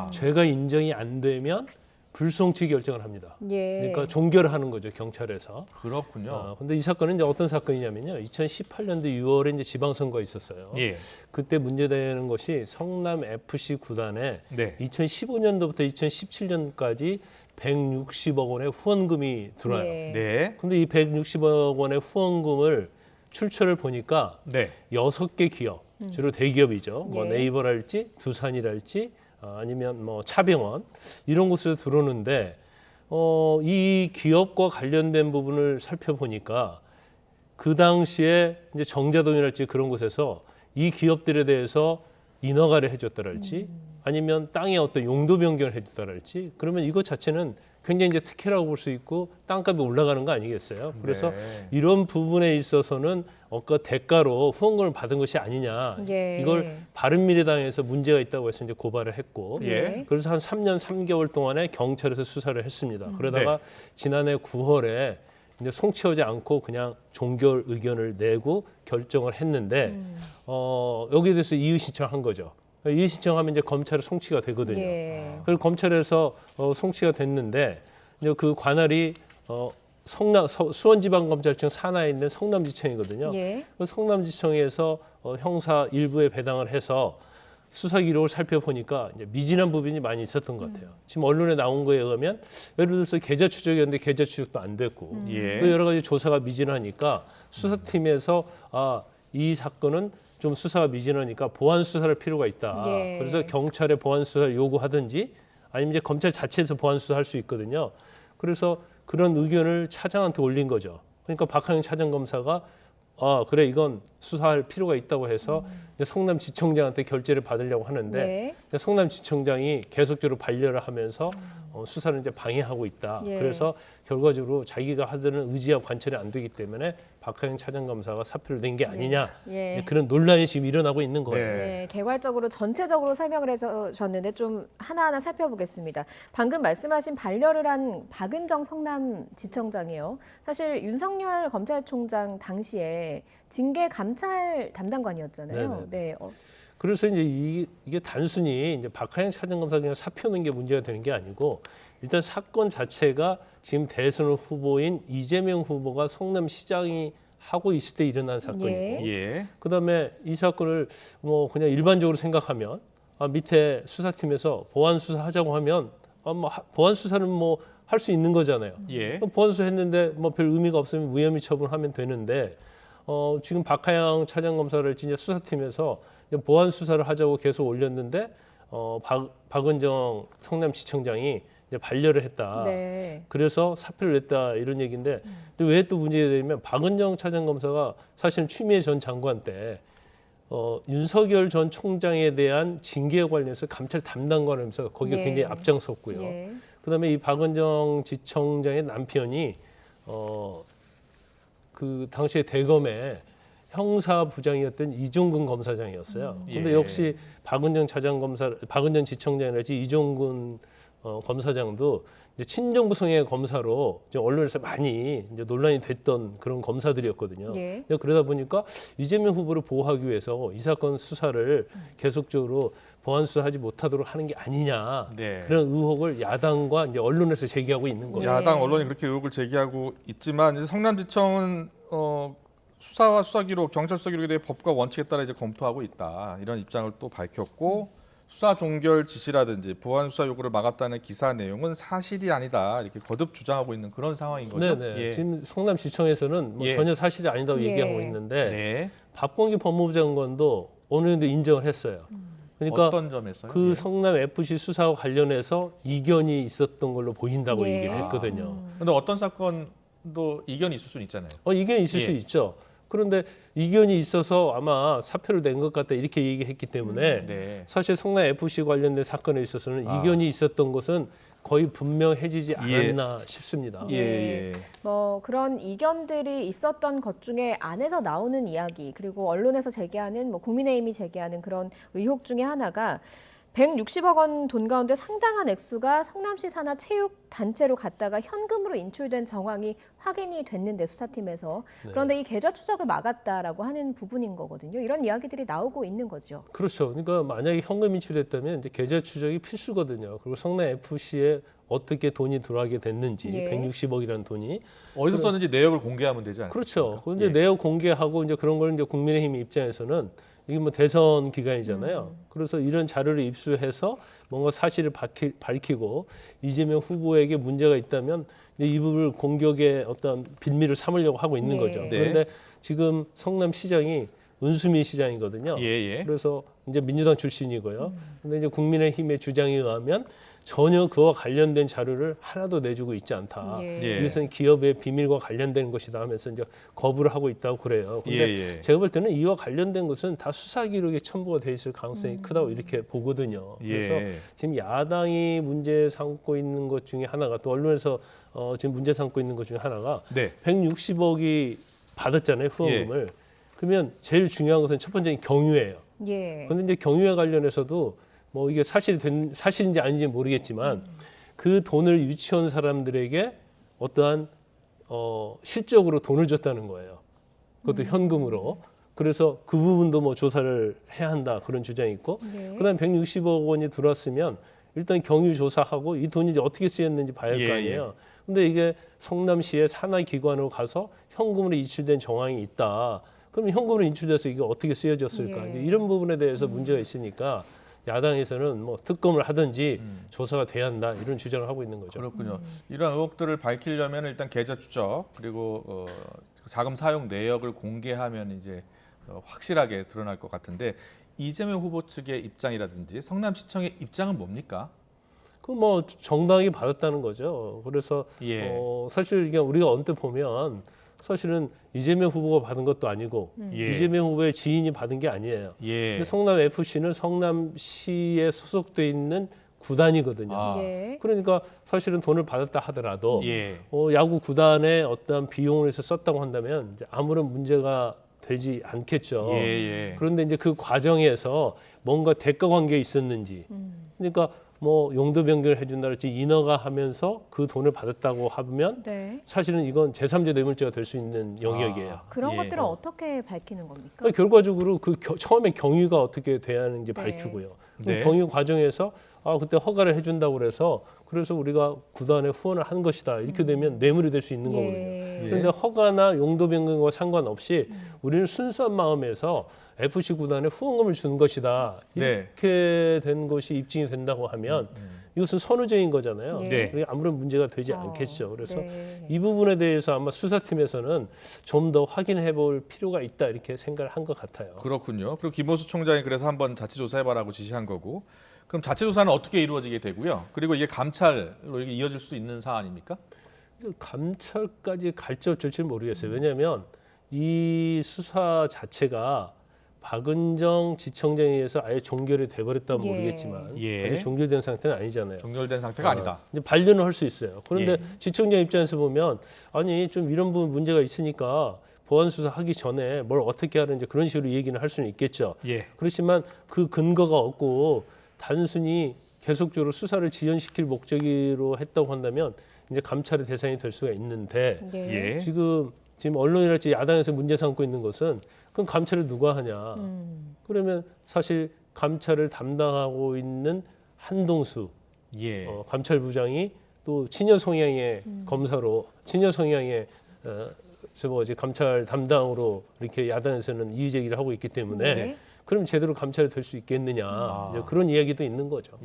죄가 인정이 안 되면 불송치 결정을 합니다. 예. 그러니까 종결을 하는 거죠, 경찰에서. 그렇군요. 근데 이 사건은 이제 어떤 사건이냐면요. 2018년도 6월에 이제 지방선거가 있었어요. 예. 그때 문제되는 것이 성남 FC 구단에 2015년도부터 2017년까지 160억 원의 후원금이 들어와요. 네. 근데 이 160억 원의 후원금을 출처를 보니까 6개 기업, 주로 대기업이죠. 뭐 네이버랄지, 두산이랄지, 아니면 뭐 차병원 이런 곳에서 들어오는데 이 기업과 관련된 부분을 살펴보니까 그 당시에 이제 정자동이랄지 그런 곳에서 이 기업들에 대해서 인허가를 해줬다랄지 아니면 땅의 어떤 용도 변경을 해줬다랄지 그러면 이것 자체는 굉장히 이제 특혜라고 볼 수 있고 땅값이 올라가는 거 아니겠어요? 그래서 이런 부분에 있어서는 대가로 후원금을 받은 것이 아니냐. 이걸 바른미래당에서 문제가 있다고 해서 이제 고발을 했고 그래서 한 3년 3개월 동안에 경찰에서 수사를 했습니다. 그러다가 지난해 9월에 이제 송치하지 않고 그냥 종결 의견을 내고 결정을 했는데 여기에 대해서 이의 신청한 거죠. 이의 신청하면 이제 검찰에 송치가 되거든요. 그리고 검찰에서 송치가 됐는데 이제 그 관할이 수원지방검찰청 산하에 있는 성남지청이거든요. 그 성남지청에서 형사 일부에 배당을 해서 수사 기록을 살펴보니까 이제 미진한 부분이 많이 있었던 것 같아요. 지금 언론에 나온 거에 의하면 예를 들어서 계좌 추적이었는데 계좌 추적도 안 됐고 또 여러 가지 조사가 미진하니까 수사팀에서 이 사건은 좀 수사가 미진하니까 보완 수사할 필요가 있다. 그래서 경찰에 보완 수사를 요구하든지 아니면 이제 검찰 자체에서 보완 수사할 수 있거든요. 그래서 그런 의견을 차장한테 올린 거죠. 그러니까 박한영 차장검사가 그래 이건 수사할 필요가 있다고 해서 이제 성남지청장한테 결재를 받으려고 하는데 성남지청장이 계속적으로 반려를 하면서 수사를 이제 방해하고 있다. 예. 그래서 결과적으로 자기가 하던 의지와 관철이 안 되기 때문에 박하영 차장검사가 사표를 낸 게 아니냐. 예. 그런 논란이 지금 일어나고 있는 거예요. 네, 개괄적으로 전체적으로 설명을 해주셨는데 좀 하나하나 살펴보겠습니다. 방금 말씀하신 반려를 한 박은정 성남지청장이요. 사실 윤석열 검찰총장 당시에 징계 감찰 담당관이었잖아요. 네. 그래서 이제 이게 단순히 이제 박하영 차장검사 그냥 사표 낸 게 문제가 되는 게 아니고 일단 사건 자체가 지금 대선 후보인 이재명 후보가 성남시장이 하고 있을 때 일어난 사건이고 그다음에 이 사건을 뭐 그냥 일반적으로 생각하면 밑에 수사팀에서 보안 수사하자고 하면 뭐 보안 수사는 뭐 할 수 있는 거잖아요. 보안 수사 했는데 뭐 별 의미가 없으면 무혐의 처분하면 되는데 지금 박하영 차장검사를 진짜 수사팀에서 보안 수사를 하자고 계속 올렸는데 박은정 성남지청장이 이제 반려를 했다. 네. 그래서 사표를 냈다 이런 얘기인데 왜 또 문제가 되냐면 박은정 차장검사가 사실은 추미애 전 장관 때 윤석열 전 총장에 대한 징계에 관련해서 감찰 담당관이면서 거기에 굉장히 앞장섰고요. 그다음에 이 박은정 지청장의 남편이 그 당시에 대검에 형사부장이었던 이종근 검사장이었어요. 근데 역시 박은정 지청장이랄지 이종근 검사장도 이제 친정부 성향의 검사로 이제 언론에서 많이 이제 논란이 됐던 그런 검사들이었거든요. 그러다 보니까 이재명 후보를 보호하기 위해서 이 사건 수사를 계속적으로 보안 수사하지 못하도록 하는 게 아니냐 그런 의혹을 야당과 이제 언론에서 제기하고 있는 거예요. 야당 언론이 그렇게 의혹을 제기하고 있지만 이제 성남지청은 수사와 수사기록, 경찰서 기록에 대해 법과 원칙에 따라 이제 검토하고 있다 이런 입장을 또 밝혔고. 수사 종결 지시라든지 보안 수사 요구를 막았다는 기사 내용은 사실이 아니다 이렇게 거듭 주장하고 있는 그런 상황인 거죠. 지금 성남지청에서는 뭐 전혀 사실이 아니다고 얘기하고 있는데 박범계 법무부 장관도 어느 정도 인정을 했어요. 그러니까 어떤 점에서요? 그 성남 FC 수사와 관련해서 이견이 있었던 걸로 보인다고 얘기를 했거든요. 그런데 어떤 사건도 이견이 있을 수는 있잖아요. 이견이 있을 수 있죠. 그런데 이견이 있어서 아마 사표를 낸 것 같다 이렇게 얘기했기 때문에 사실 성남 FC 관련된 사건에 있어서는 이견이 있었던 것은 거의 분명해지지 않았나 싶습니다. 뭐 그런 이견들이 있었던 것 중에 안에서 나오는 이야기 그리고 언론에서 제기하는 뭐 국민의힘이 제기하는 그런 의혹 중에 하나가 160억 원 돈 가운데 상당한 액수가 성남시 산하 체육단체로 갔다가 현금으로 인출된 정황이 확인이 됐는데 수사팀에서 그런데 이 계좌 추적을 막았다라고 하는 부분인 거거든요. 이런 이야기들이 나오고 있는 거죠. 그렇죠. 그러니까 만약에 현금 인출됐다면 이제 계좌 추적이 필수거든요. 그리고 성남 FC에 어떻게 돈이 들어가게 됐는지 160억이라는 돈이 어디서 썼는지 내역을 공개하면 되지 않을까요? 그렇죠. 그런데 내역 공개하고 이제 그런 걸 이제 국민의힘 입장에서는 이게 뭐 대선 기간이잖아요. 그래서 이런 자료를 입수해서 뭔가 사실을 밝히고 이재명 후보에게 문제가 있다면 이제 이 부분을 공격의 어떤 빌미를 삼으려고 하고 있는 거죠. 그런데 지금 성남시장이 은수미 시장이거든요. 그래서 이제 민주당 출신이고요. 근데 이제 국민의힘의 주장에 의하면 전혀 그와 관련된 자료를 하나도 내주고 있지 않다. 이것은 기업의 비밀과 관련된 것이다 하면서 이제 거부를 하고 있다고 그래요. 근데 제가 볼 때는 이와 관련된 것은 다 수사 기록에 첨부가 돼 있을 가능성이 크다고 이렇게 보거든요. 그래서 지금 야당이 문제 삼고 있는 것 중에 하나가 또 언론에서 지금 문제 삼고 있는 것 중에 하나가 160억이 받았잖아요, 후원금을. 그러면 제일 중요한 것은 첫 번째는 경유예요. 그런데 이제 경유에 관련해서도 뭐 이게 사실인지 아닌지 모르겠지만 그 돈을 유치원 사람들에게 어떠한 실적으로 돈을 줬다는 거예요. 그것도 현금으로. 그래서 그 부분도 뭐 조사를 해야 한다 그런 주장이 있고 그다음 160억 원이 들어왔으면 일단 경유 조사하고 이 돈이 이제 어떻게 쓰였는지 봐야 할 거 아니에요. 근데 이게 성남시의 산하 기관으로 가서 현금으로 인출된 정황이 있다. 그럼 현금으로 인출돼서 이게 어떻게 쓰여졌을까? 이런 부분에 대해서 문제가 있으니까 야당에서는 뭐 특검을 하든지 조사가 돼야 한다 이런 주장을 하고 있는 거죠. 그렇군요. 이런 의혹들을 밝히려면 일단 계좌 추적 그리고 자금 사용 내역을 공개하면 이제 확실하게 드러날 것 같은데 이재명 후보 측의 입장이라든지 성남시청의 입장은 뭡니까? 그 뭐 정당이 받았다는 거죠. 그래서 사실 이게 우리가 언뜻 보면 사실은 이재명 후보가 받은 것도 아니고 이재명 후보의 지인이 받은 게 아니에요. 근데 성남 FC는 성남시에 소속돼 있는 구단이거든요. 예. 그러니까 사실은 돈을 받았다 하더라도 예. 야구 구단의 어떤 비용을 해서 썼다고 한다면 이제 아무런 문제가 되지 않겠죠. 예. 그런데 이제 그 과정에서 뭔가 대가 관계가 있었는지, 그러니까 뭐 용도 변경을 해준다랄지 인허가 하면서 그 돈을 받았다고 하면 네. 사실은 이건 제3제 뇌물죄가 될 수 있는 영역이에요. 그런 것들은 어떻게 밝히는 겁니까? 그러니까 결과적으로 그 처음에 경위가 어떻게 돼야 하는지 네. 밝히고요. 네. 경위 과정에서 그때 허가를 해준다고 그래서 우리가 구단에 후원을 한 것이다. 이렇게 되면 뇌물이 될 수 있는 거거든요. 그런데 허가나 용도 변경과 상관없이 우리는 순수한 마음에서 FC 구단에 후원금을 준 것이다. 이렇게 된 것이 입증이 된다고 하면 이것은 선의적인 거잖아요. 그게 아무런 문제가 되지 않겠죠. 그래서 이 부분에 대해서 아마 수사팀에서는 좀 더 확인해 볼 필요가 있다 이렇게 생각을 한 것 같아요. 그렇군요. 그리고 김호수 총장이 그래서 한번 자체조사해봐라고 지시한 거고, 그럼 자체조사는 어떻게 이루어지게 되고요? 그리고 이게 감찰로 이게 이어질 수 있는 사안입니까? 감찰까지 갈지 어쩔지 모르겠어요. 왜냐하면 이 수사 자체가 박은정 지청장에 의해서 아예 종결이 돼버렸다면 모르겠지만 아직 종결된 상태는 아니잖아요. 종결된 상태가 아니다. 이제 반려는 할 수 있어요. 그런데 지청장 입장에서 보면 아니 좀 이런 부분 문제가 있으니까 보안 수사 하기 전에 뭘 어떻게 하는지 그런 식으로 얘기는 할 수는 있겠죠. 그렇지만 그 근거가 없고 단순히 계속적으로 수사를 지연시킬 목적으로 했다고 한다면 이제 감찰의 대상이 될 수가 있는데 지금 언론이랄지 야당에서 문제 삼고 있는 것은 그럼 감찰을 누가 하냐. 그러면 사실 감찰을 담당하고 있는 한동수 감찰부장이 또 친여 성향의 검사로 친여 성향의 감찰 담당으로 이렇게 야당에서는 이의 제기를 하고 있기 때문에 그럼 제대로 감찰이 될 수 있겠느냐 이제 그런 이야기도 있는 거죠.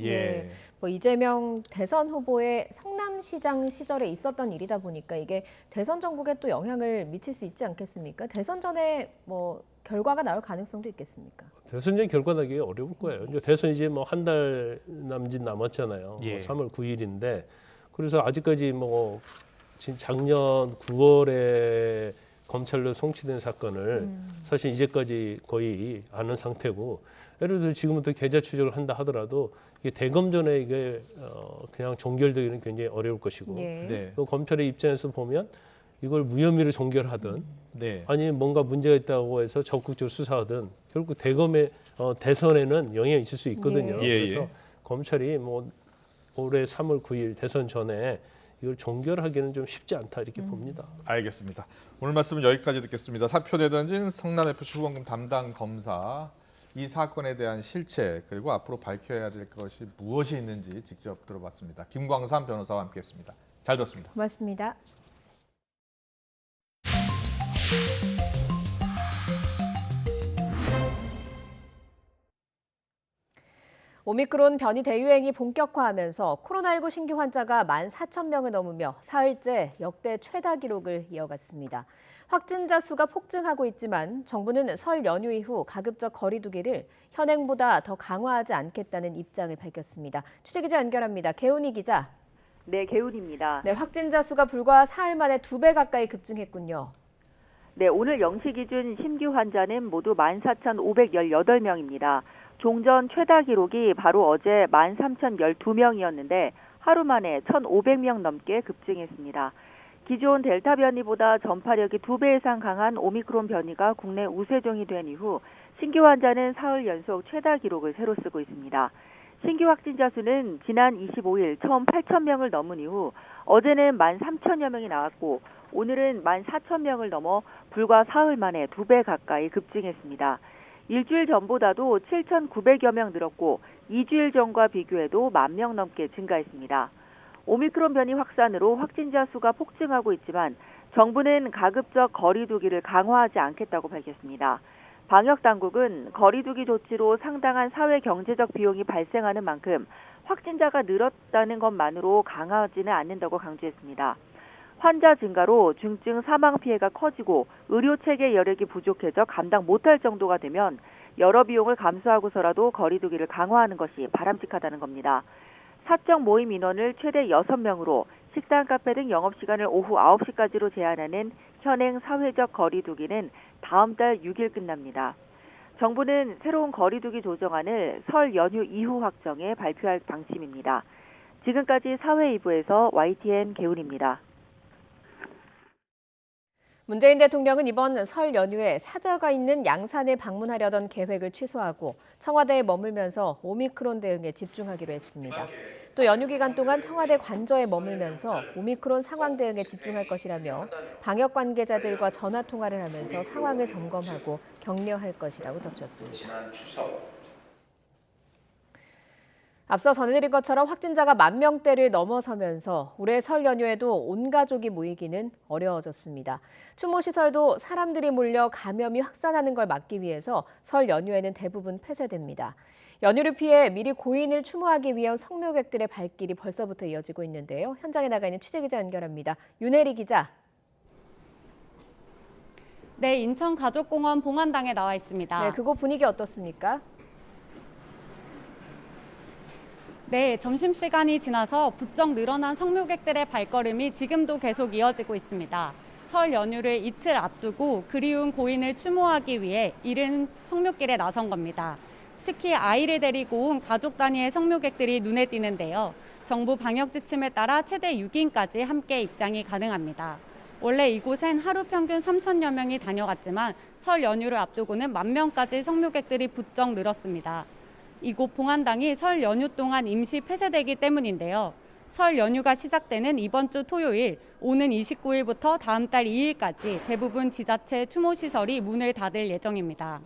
뭐 이재명 대선 후보의 성남시장 시절에 있었던 일이다 보니까 이게 대선 전국에 또 영향을 미칠 수 있지 않겠습니까? 대선 전에 뭐 결과가 나올 가능성도 있겠습니까? 대선전 결과 나기 어려울 거예요. 이제 대선 이제 뭐 한 달 남짓 남았잖아요. 3월 9일인데 그래서 아직까지 뭐 작년 9월에 검찰로 송치된 사건을 사실 이제까지 거의 아는 상태고, 예를 들어 지금부터 계좌 추적을 한다 하더라도 이게 대검전에 이게 그냥 종결되기는 굉장히 어려울 것이고, 또 검찰의 입장에서 보면 이걸 무혐의로 종결하든 아니면 뭔가 문제가 있다고 해서 적극적으로 수사하든 결국 대검의 대선에는 영향이 있을 수 있거든요. 그래서 검찰이 뭐 올해 3월 9일 대선 전에 이걸 종결하기는 좀 쉽지 않다 이렇게 봅니다. 알겠습니다. 오늘 말씀은 여기까지 듣겠습니다. 사표 내던진 성남FC 후원금 담당 검사, 이 사건에 대한 실체 그리고 앞으로 밝혀야 될 것이 무엇이 있는지 직접 들어봤습니다. 김광삼 변호사와 함께했습니다. 잘 들었습니다. 고맙습니다. 오미크론 변이 대유행이 본격화하면서 코로나19 신규 환자가 14,000명을 넘으며 사흘째 역대 최다 기록을 이어갔습니다. 확진자 수가 폭증하고 있지만 정부는 설 연휴 이후 가급적 거리 두기를 현행보다 더 강화하지 않겠다는 입장을 밝혔습니다. 취재기자 연결합니다. 개훈이 기자. 네, 개훈입니다. 네, 확진자 수가 불과 사흘 만에 2배 가까이 급증했군요. 네, 오늘 0시 기준 신규 환자는 모두 14,518명입니다. 종전 최다 기록이 바로 어제 13,012명이었는데 하루 만에 1,500명 넘게 급증했습니다. 기존 델타 변이보다 전파력이 2배 이상 강한 오미크론 변이가 국내 우세종이 된 이후 신규 환자는 사흘 연속 최다 기록을 새로 쓰고 있습니다. 신규 확진자 수는 지난 25일 처음 8,000명을 넘은 이후 어제는 13,000여 명이 나왔고 오늘은 14,000명을 넘어 불과 사흘 만에 2배 가까이 급증했습니다. 일주일 전보다도 7,900여 명 늘었고 2주일 전과 비교해도 10,000명 넘게 증가했습니다. 오미크론 변이 확산으로 확진자 수가 폭증하고 있지만 정부는 가급적 거리 두기를 강화하지 않겠다고 밝혔습니다. 방역당국은 거리 두기 조치로 상당한 사회 경제적 비용이 발생하는 만큼 확진자가 늘었다는 것만으로 강화하지는 않는다고 강조했습니다. 환자 증가로 중증 사망 피해가 커지고 의료체계 여력이 부족해져 감당 못할 정도가 되면 여러 비용을 감수하고서라도 거리 두기를 강화하는 것이 바람직하다는 겁니다. 사적 모임 인원을 최대 6명으로 식당, 카페 등 영업시간을 오후 9시까지로 제한하는 현행 사회적 거리 두기는 다음 달 6일 끝납니다. 정부는 새로운 거리두기 조정안을 설 연휴 이후 확정해 발표할 방침입니다. 지금까지 사회 2부에서 YTN 개훈입니다. 문재인 대통령은 이번 설 연휴에 사저가 있는 양산에 방문하려던 계획을 취소하고 청와대에 머물면서 오미크론 대응에 집중하기로 했습니다. 또 연휴 기간 동안 청와대 관저에 머물면서 오미크론 상황 대응에 집중할 것이라며 방역 관계자들과 전화 통화를 하면서 상황을 점검하고 격려할 것이라고 덧붙였습니다. 앞서 전해드린 것처럼 확진자가 10,000명대를 넘어서면서 올해 설 연휴에도 온 가족이 모이기는 어려워졌습니다. 추모시설도 사람들이 몰려 감염이 확산하는 걸 막기 위해서 설 연휴에는 대부분 폐쇄됩니다. 연휴를 피해 미리 고인을 추모하기 위한 성묘객들의 발길이 벌써부터 이어지고 있는데요. 현장에 나가 있는 취재기자 연결합니다. 윤혜리 기자. 네, 인천 가족공원 봉안당에 나와 있습니다. 네, 그곳 분위기 어떻습니까? 네, 점심시간이 지나서 부쩍 늘어난 성묘객들의 발걸음이 지금도 계속 이어지고 있습니다. 설 연휴를 이틀 앞두고 그리운 고인을 추모하기 위해 이른 성묘길에 나선 겁니다. 특히 아이를 데리고 온 가족 단위의 성묘객들이 눈에 띄는데요. 정부 방역 지침에 따라 최대 6인까지 함께 입장이 가능합니다. 원래 이곳엔 하루 평균 3,000여 명이 다녀갔지만 설 연휴를 앞두고는 10,000명까지 성묘객들이 부쩍 늘었습니다. 이곳 봉안당이 설 연휴 동안 임시 폐쇄되기 때문인데요. 설 연휴가 시작되는 이번 주 토요일, 오는 29일부터 다음 달 2일까지 대부분 지자체 추모시설이 문을 닫을 예정입니다.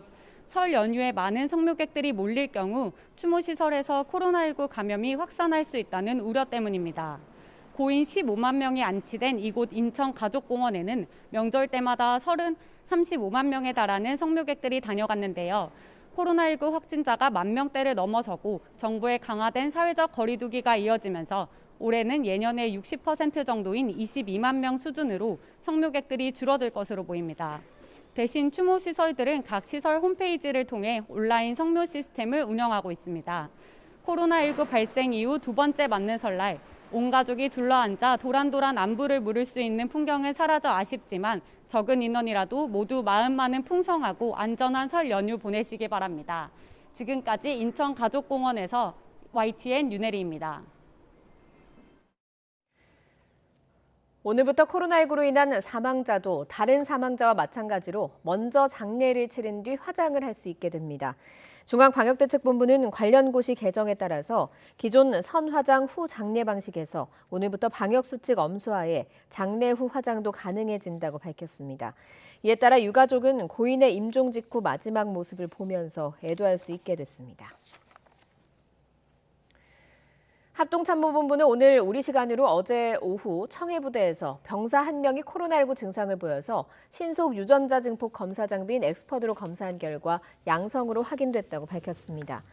설 연휴에 많은 성묘객들이 몰릴 경우 추모시설에서 코로나19 감염이 확산할 수 있다는 우려 때문입니다. 고인 15만 명이 안치된 이곳 인천 가족공원에는 명절 때마다 35만 명에 달하는 성묘객들이 다녀갔는데요. 코로나19 확진자가 10,000명대를 넘어서고 정부의 강화된 사회적 거리두기가 이어지면서 올해는 예년의 60% 정도인 22만 명 수준으로 성묘객들이 줄어들 것으로 보입니다. 대신 추모시설들은 각 시설 홈페이지를 통해 온라인 성묘 시스템을 운영하고 있습니다. 코로나19 발생 이후 두 번째 맞는 설날, 온 가족이 둘러앉아 도란도란 안부를 물을 수 있는 풍경은 사라져 아쉽지만 적은 인원이라도 모두 마음 많은 풍성하고 안전한 설 연휴 보내시기 바랍니다. 지금까지 인천 가족공원에서 YTN 윤혜리입니다. 오늘부터 코로나19로 인한 사망자도 다른 사망자와 마찬가지로 먼저 장례를 치른 뒤 화장을 할 수 있게 됩니다. 중앙방역대책본부는 관련 고시 개정에 따라서 기존 선화장 후 장례 방식에서 오늘부터 방역수칙 엄수하에 장례 후 화장도 가능해진다고 밝혔습니다. 이에 따라 유가족은 고인의 임종 직후 마지막 모습을 보면서 애도할 수 있게 됐습니다. 합동참모본부는 오늘 우리 시간으로 어제 오후 청해부대에서 병사 1명이 코로나19 증상을 보여서 신속 유전자 증폭 검사 장비인 엑스퍼드로 검사한 결과 양성으로 확인됐다고 밝혔습니다.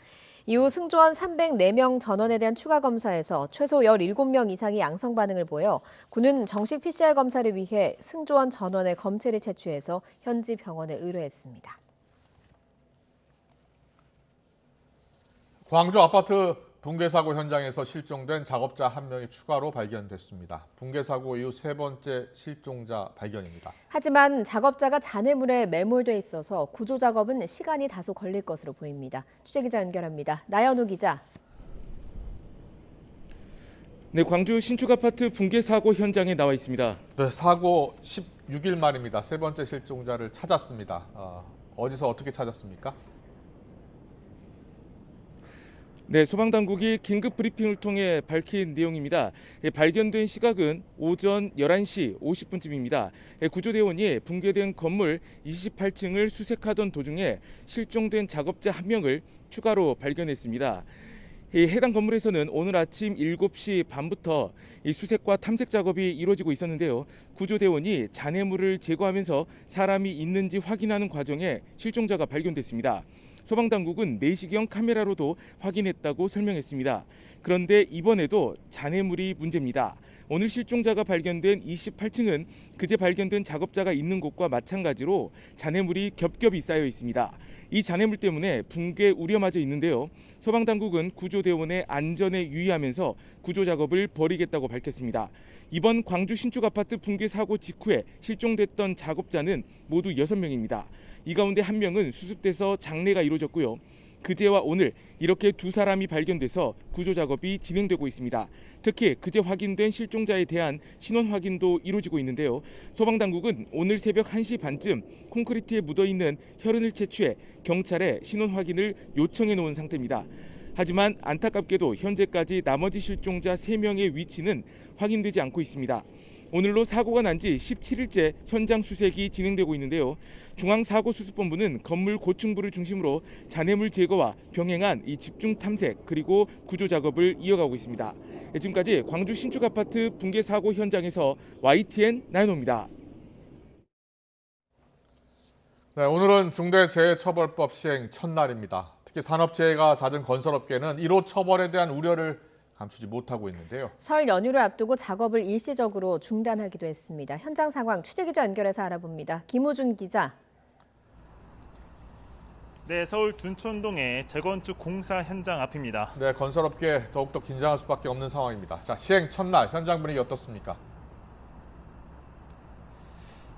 이후 승조원 304명 전원에 대한 추가 검사에서 최소 17명 이상이 양성 반응을 보여 군은 정식 PCR 검사를 위해 승조원 전원의 검체를 채취해서 현지 병원에 의뢰했습니다. 광주 아파트 붕괴 사고 현장에서 실종된 작업자 1명이 추가로 발견됐습니다. 붕괴 사고 이후 세 번째 실종자 발견입니다. 하지만 작업자가 잔해물에 매몰돼 있어서 구조 작업은 시간이 다소 걸릴 것으로 보입니다. 취재기자 연결합니다. 나연우 기자. 네, 광주 신축 아파트 붕괴 사고 현장에 나와 있습니다. 네, 사고 16일 만입니다. 세 번째 실종자를 찾았습니다. 어디서 어떻게 찾았습니까? 네, 소방당국이 긴급 브리핑을 통해 밝힌 내용입니다. 발견된 시각은 오전 11시 50분쯤입니다. 구조대원이 붕괴된 건물 28층을 수색하던 도중에 실종된 작업자 1명을 추가로 발견했습니다. 해당 건물에서는 오늘 아침 7시 반부터 수색과 탐색 작업이 이루어지고 있었는데요. 구조대원이 잔해물을 제거하면서 사람이 있는지 확인하는 과정에 실종자가 발견됐습니다. 소방당국은 내시경 카메라로도 확인했다고 설명했습니다. 그런데 이번에도 잔해물이 문제입니다. 오늘 실종자가 발견된 28층은 그제 발견된 작업자가 있는 곳과 마찬가지로 잔해물이 겹겹이 쌓여 있습니다. 이 잔해물 때문에 붕괴 우려마저 있는데요. 소방당국은 구조대원의 안전에 유의하면서 구조 작업을 벌이겠다고 밝혔습니다. 이번 광주 신축 아파트 붕괴 사고 직후에 실종됐던 작업자는 모두 6명입니다. 이 가운데 한 명은 수습돼서 장례가 이루어졌고요. 그제와 오늘 이렇게 두 사람이 발견돼서 구조 작업이 진행되고 있습니다. 특히 그제 확인된 실종자에 대한 신원 확인도 이루어지고 있는데요. 소방당국은 오늘 새벽 1시 반쯤 콘크리트에 묻어있는 혈흔을 채취해 경찰에 신원 확인을 요청해 놓은 상태입니다. 하지만 안타깝게도 현재까지 나머지 실종자 3명의 위치는 확인되지 않고 있습니다. 오늘로 사고가 난 지 17일째 현장 수색이 진행되고 있는데요. 중앙사고수습본부는 건물 고층부를 중심으로 잔해물 제거와 병행한 이 집중 탐색 그리고 구조 작업을 이어가고 있습니다. 지금까지 광주 신축 아파트 붕괴 사고 현장에서 YTN 나연호입니다. 네, 오늘은 중대재해처벌법 시행 첫날입니다. 특히 산업재해가 잦은 건설업계는 이로 처벌에 대한 우려를 감추지 못하고 있는데요. 설 연휴를 앞두고 작업을 일시적으로 중단하기도 했습니다. 현장 상황 취재기자 연결해서 알아봅니다. 김우준 기자. 네, 서울 둔촌동의 재건축 공사 현장 앞입니다. 네, 건설업계 더욱더 긴장할 수밖에 없는 상황입니다. 자, 시행 첫날 현장 분위기 어떻습니까?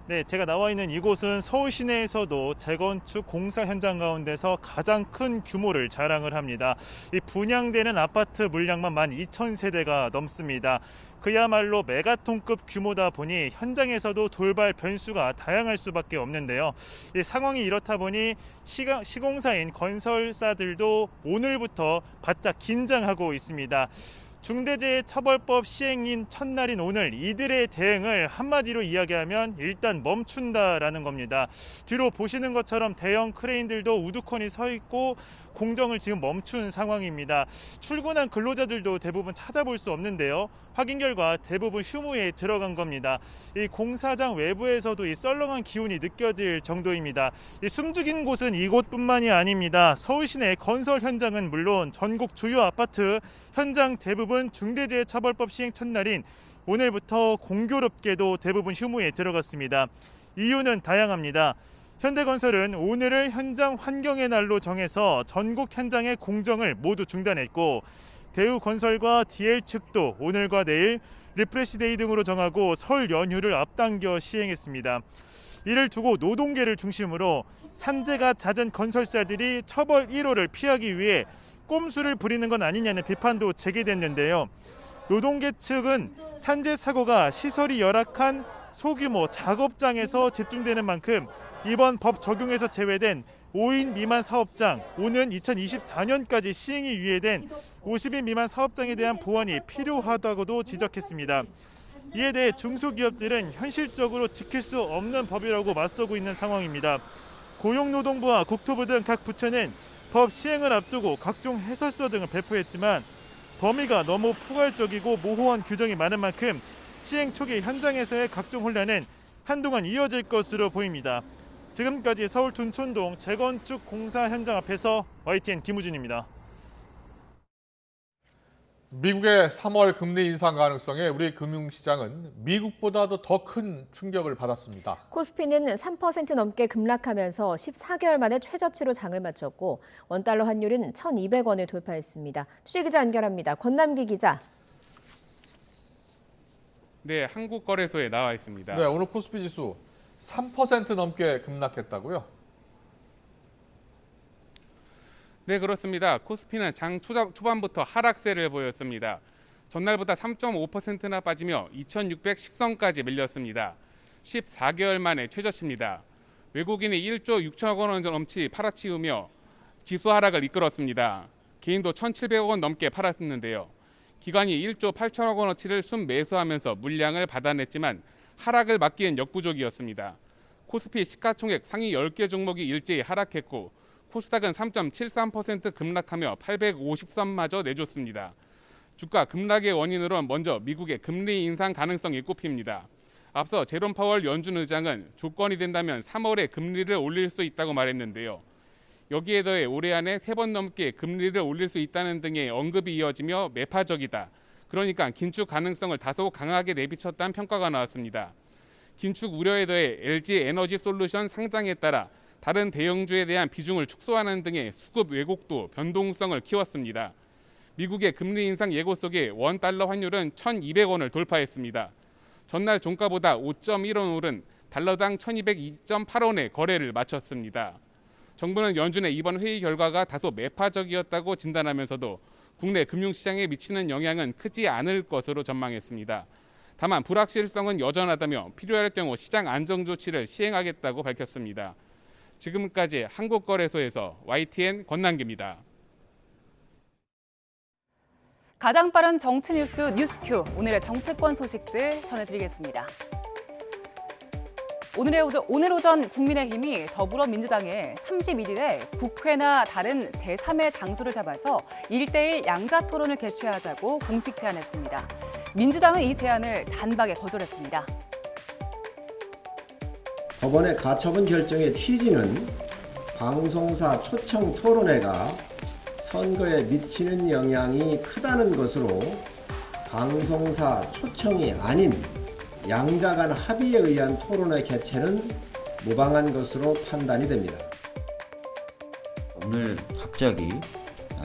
네, 제가 나와 있는 이곳은 서울 시내에서도 재건축 공사 현장 가운데서 가장 큰 규모를 자랑을 합니다. 이 분양되는 아파트 물량만 12,000세대가 넘습니다. 그야말로 메가톤급 규모다 보니 현장에서도 돌발 변수가 다양할 수밖에 없는데요. 이 상황이 이렇다 보니 시공사인 건설사들도 오늘부터 바짝 긴장하고 있습니다. 중대재해처벌법 시행인 첫날인 오늘 이들의 대응을 한마디로 이야기하면 일단 멈춘다라는 겁니다. 뒤로 보시는 것처럼 대형 크레인들도 우두커니 서 있고 공정을 지금 멈춘 상황입니다. 출근한 근로자들도 대부분 찾아볼 수 없는데요. 확인 결과 대부분 휴무에 들어간 겁니다. 이 공사장 외부에서도 이 썰렁한 기운이 느껴질 정도입니다. 이 숨죽인 곳은 이곳뿐만이 아닙니다. 서울 시내 건설 현장은 물론 전국 주요 아파트 현장 대부분 중대재해처벌법 시행 첫날인 오늘부터 공교롭게도 대부분 휴무에 들어갔습니다. 이유는 다양합니다. 현대건설은 오늘을 현장 환경의 날로 정해서 전국 현장의 공정을 모두 중단했고, 대우건설과 DL 측도 오늘과 내일 리프레시데이 등으로 정하고 설 연휴를 앞당겨 시행했습니다. 이를 두고 노동계를 중심으로 산재가 잦은 건설사들이 처벌 1호를 피하기 위해 꼼수를 부리는 건 아니냐는 비판도 제기됐는데요. 노동계 측은 산재 사고가 시설이 열악한 소규모 작업장에서 집중되는 만큼 이번 법 적용에서 제외된 5인 미만 사업장, 오는 2024년까지 시행이 유예된 50인 미만 사업장에 대한 보완이 필요하다고도 지적했습니다. 이에 대해 중소기업들은 현실적으로 지킬 수 없는 법이라고 맞서고 있는 상황입니다. 고용노동부와 국토부 등 각 부처는 법 시행을 앞두고 각종 해설서 등을 배포했지만 범위가 너무 포괄적이고 모호한 규정이 많은 만큼 시행 초기 현장에서의 각종 혼란은 한동안 이어질 것으로 보입니다. 지금까지 서울 둔촌동 재건축 공사 현장 앞에서 YTN 김우준입니다. 미국의 3월 금리 인상 가능성에 우리 금융시장은 미국보다도 더 큰 충격을 받았습니다. 코스피는 3% 넘게 급락하면서 14개월 만에 최저치로 장을 마쳤고 원달러 환율은 1,200원을 돌파했습니다. 취재기자 연결합니다. 권남기 기자. 네, 한국거래소에 나와 있습니다. 네, 오늘 코스피 지수 3% 넘게 급락했다고요? 네, 그렇습니다. 코스피는 장 초반부터 하락세를 보였습니다. 전날보다 3.5%나 빠지며 2,610선까지 밀렸습니다. 14개월 만에 최저치입니다. 외국인이 1조 6천억 원 넘치 팔아치우며 지수 하락을 이끌었습니다. 개인도 1,700억 원 넘게 팔았는데요. 기관이 1조 8천억 원어치를 순매수하면서 물량을 받아냈지만 하락을 막기엔 역부족이었습니다. 코스피 시가총액 상위 10개 종목이 일제히 하락했고 코스닥은 3.73% 급락하며 850선마저 내줬습니다. 주가 급락의 원인으로는 먼저 미국의 금리 인상 가능성이 꼽힙니다. 앞서 제롬 파월 연준 의장은 조건이 된다면 3월에 금리를 올릴 수 있다고 말했는데요. 여기에 더해 올해 안에 3번 넘게 금리를 올릴 수 있다는 등의 언급이 이어지며 매파적이다. 그러니까 긴축 가능성을 다소 강하게 내비쳤다는 평가가 나왔습니다. 긴축 우려에 더해 LG 에너지 솔루션 상장에 따라 다른 대형주에 대한 비중을 축소하는 등의 수급 왜곡도 변동성을 키웠습니다. 미국의 금리 인상 예고 속에 원달러 환율은 1,200원을 돌파했습니다. 전날 종가보다 5.1원 오른 달러당 1202.8원의 거래를 마쳤습니다. 정부는 연준의 이번 회의 결과가 다소 매파적이었다고 진단하면서도 국내 금융시장에 미치는 영향은 크지 않을 것으로 전망했습니다. 다만 불확실성은 여전하다며 필요할 경우 시장 안정 조치를 시행하겠다고 밝혔습니다. 지금까지 한국거래소에서 YTN 권남기입니다. 가장 빠른 정치 뉴스 뉴스큐, 오늘의 정치권 소식들 전해드리겠습니다. 오늘 오전 국민의힘이 더불어민주당에 31일에 국회나 다른 제3의 장소를 잡아서 1대1 양자 토론을 개최하자고 공식 제안했습니다. 민주당은 이 제안을 단박에 거절했습니다. 법원의 가처분 결정의 취지는 방송사 초청 토론회가 선거에 미치는 영향이 크다는 것으로 방송사 초청이 아닌 양자 간 합의에 의한 토론회 개최는 무방한 것으로 판단이 됩니다. 오늘 갑자기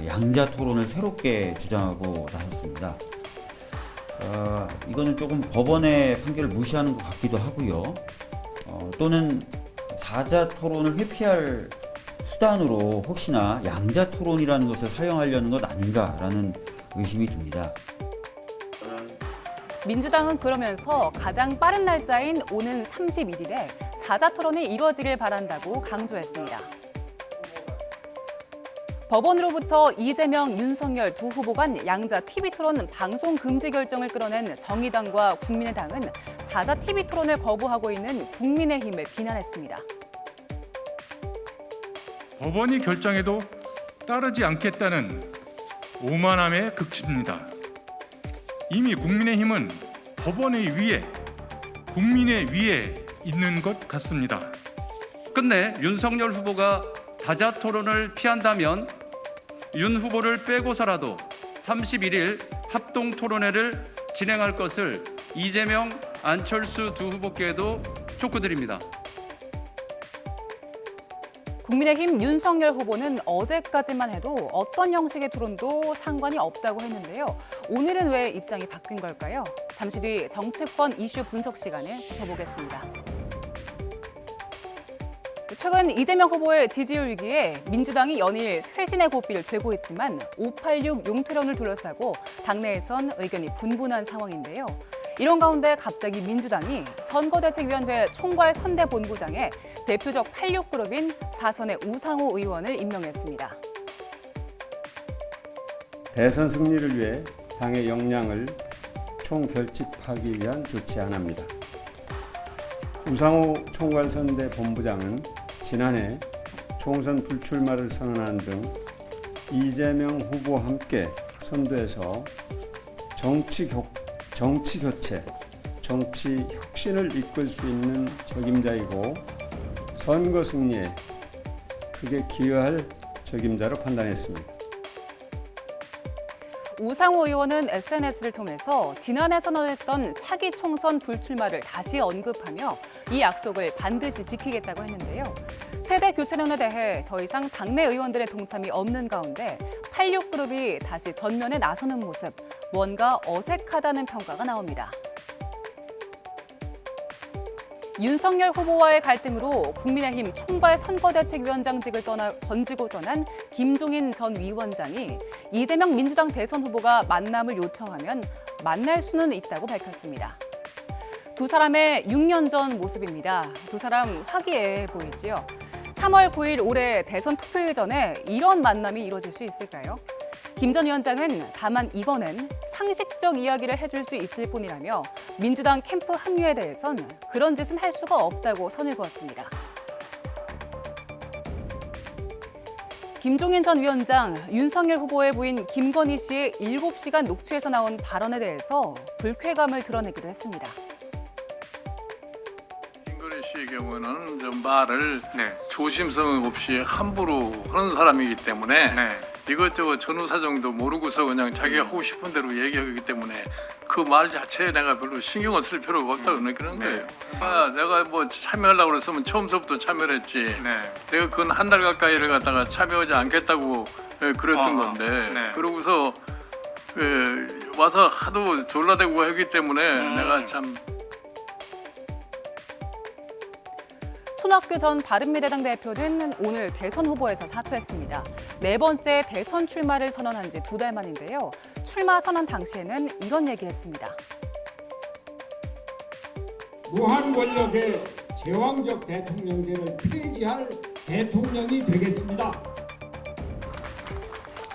양자 토론을 새롭게 주장하고 나섰습니다. 이거는 조금 법원의 판결을 무시하는 것 같기도 하고요. 또는 사자 토론을 회피할 수단으로 혹시나 양자 토론이라는 것을 사용하려는 것 아닌가라는 의심이 듭니다. 민주당은 그러면서 가장 빠른 날짜인 오는 31일에 사자 토론이 이루어지길 바란다고 강조했습니다. 법원으로부터 이재명, 윤석열 두 후보 간 양자 TV토론 방송 금지 결정을 끌어낸 정의당과 국민의당은 사자 TV토론을 거부하고 있는 국민의힘을 비난했습니다. 법원이 결정해도 따르지 않겠다는 오만함의 극치입니다. 이미 국민의힘은 법원의 위에, 국민의 위에 있는 것 같습니다. 끝내 윤석열 후보가 다자 토론을 피한다면 윤 후보를 빼고서라도 31일 합동 토론회를 진행할 것을 이재명, 안철수 두 후보께도 촉구드립니다. 국민의힘 윤석열 후보는 어제까지만 해도 어떤 형식의 토론도 상관이 없다고 했는데요. 오늘은 왜 입장이 바뀐 걸까요? 잠시 뒤 정치권 이슈 분석 시간에 짚어보겠습니다. 최근 이재명 후보의 지지율 위기에 민주당이 연일 쇄신의 고삐를 쥐고 있지만 586 용태론을 둘러싸고 당내에선 의견이 분분한 상황인데요. 이런 가운데 갑자기 민주당이 선거대책위원회 총괄선대본부장에 대표적 86그룹인 사선의 우상호 의원을 임명했습니다. 대선 승리를 위해 당의 역량을 총결집하기 위한 조치 하나입니다. 우상호 총괄선대본부장은 지난해 총선 불출마를 선언한 등 이재명 후보와 함께 선두에서 정치 교체, 정치 혁신을 이끌 수 있는 적임자이고 선거 승리에 크게 기여할 적임자로 판단했습니다. 우상호 의원은 SNS를 통해서 지난해 선언했던 차기 총선 불출마를 다시 언급하며 이 약속을 반드시 지키겠다고 했는데요. 세대 교체론에 대해 더 이상 당내 의원들의 동참이 없는 가운데 86그룹이 다시 전면에 나서는 모습, 뭔가 어색하다는 평가가 나옵니다. 윤석열 후보와의 갈등으로 국민의힘 총괄 선거대책위원장직을 던지고 떠난 김종인 전 위원장이 이재명 민주당 대선 후보가 만남을 요청하면 만날 수는 있다고 밝혔습니다. 두 사람의 6년 전 모습입니다. 두 사람 화기애애 보이지요. 3월 9일 올해 대선 투표일 전에 이런 만남이 이루어질 수 있을까요? 김 전 위원장은 다만 이번엔 상식적 이야기를 해줄 수 있을 뿐이라며 민주당 캠프 합류에 대해선 그런 짓은 할 수가 없다고 선을 그었습니다. 김종인 전 위원장, 윤석열 후보의 부인 김건희 씨의 7시간 녹취에서 나온 발언에 대해서 불쾌감을 드러내기도 했습니다. 김건희 씨의 경우는 좀 말을 조심성 없이 함부로 하는 사람이기 때문에 이것저것 전후 사정도 모르고서 그냥 자기가 하고 싶은 대로 얘기하기 때문에 그 말 자체에 내가 별로 신경을 쓸 필요가 없다고 그런 거예요. 내가 뭐 참여하려고 그랬으면 처음부터 참여를 했지. 내가 그건 한 달 가까이를 갖다가 참여하지 않겠다고 그랬던 건데 그러고서 와서 하도 졸라대고 하기 때문에 내가 참 손학규 전 바른미래당 대표는 오늘 대선 후보에서 사퇴했습니다. 네 번째 대선 출마를 선언한 지 2달 만인데요. 출마 선언 당시에는 이런 얘기했습니다. 무한 권력의 제왕적 대통령제를 폐지할 대통령이 되겠습니다.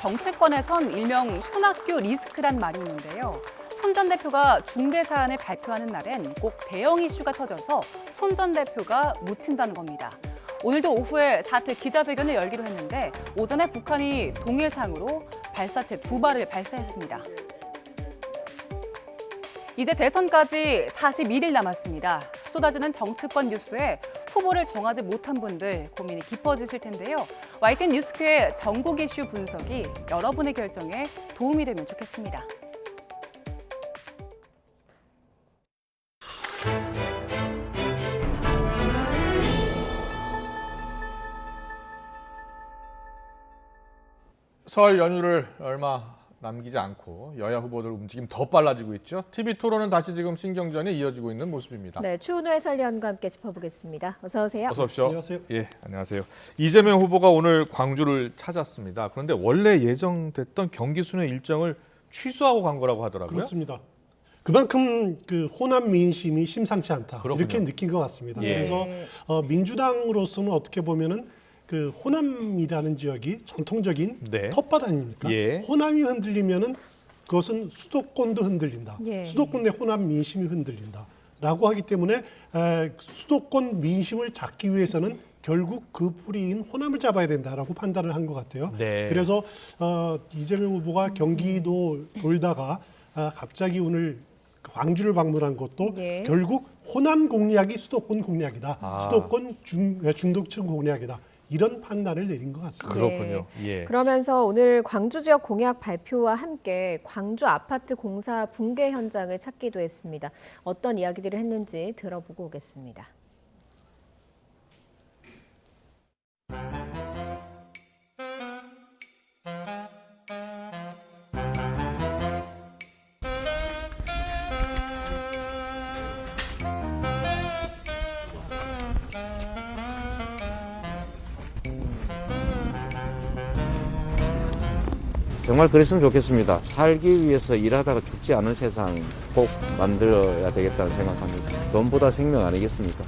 정치권에선 일명 손학규 리스크란 말이 있는데요. 손 전 대표가 중대 사안을 발표하는 날엔 꼭 대형 이슈가 터져서 손 전 대표가 묻힌다는 겁니다. 오늘도 오후에 사퇴 기자회견을 열기로 했는데 오전에 북한이 동해상으로 발사체 2발을 발사했습니다. 이제 대선까지 41일 남았습니다. 쏟아지는 정치권 뉴스에 후보를 정하지 못한 분들 고민이 깊어지실 텐데요. YTN 뉴스큐의 전국 이슈 분석이 여러분의 결정에 도움이 되면 좋겠습니다. 설 연휴를 얼마 남기지 않고 여야 후보들 움직임 더 빨라지고 있죠. TV 토론은 다시 지금 신경전이 이어지고 있는 모습입니다. 네, 추은호 해설위원과 함께 짚어보겠습니다. 어서 오세요. 어서 오십시오. 안녕하세요. 예, 안녕하세요. 이재명 후보가 오늘 광주를 찾았습니다. 그런데 원래 예정됐던 경기 순회 일정을 취소하고 간 거라고 하더라고요. 그렇습니다. 그만큼 그 호남 민심이 심상치 않다. 그렇군요. 이렇게 느낀 것 같습니다. 예. 그래서 민주당으로서는 어떻게 보면은 그 호남이라는 지역이 전통적인 네. 텃밭 아닙니까? 예. 호남이 흔들리면은 그것은 수도권도 흔들린다. 예. 수도권 내 호남 민심이 흔들린다라고 하기 때문에 수도권 민심을 잡기 위해서는 결국 그 뿌리인 호남을 잡아야 된다라고 판단을 한 것 같아요. 네. 그래서 이재명 후보가 경기도 돌다가 갑자기 오늘 광주를 방문한 것도 네. 결국 호남 공략이 수도권 공략이다. 수도권 중도층 공략이다. 이런 판단을 내린 것 같습니다. 그렇군요. 예. 그러면서 오늘 광주 지역 공약 발표와 함께 광주 아파트 공사 붕괴 현장을 찾기도 했습니다. 어떤 이야기들을 했는지 들어보고 오겠습니다. 정말 그랬으면 좋겠습니다. 살기 위해서 일하다가 죽지 않은 세상 꼭 만들어야 되겠다는 생각합니다. 돈보다 생명 아니겠습니까?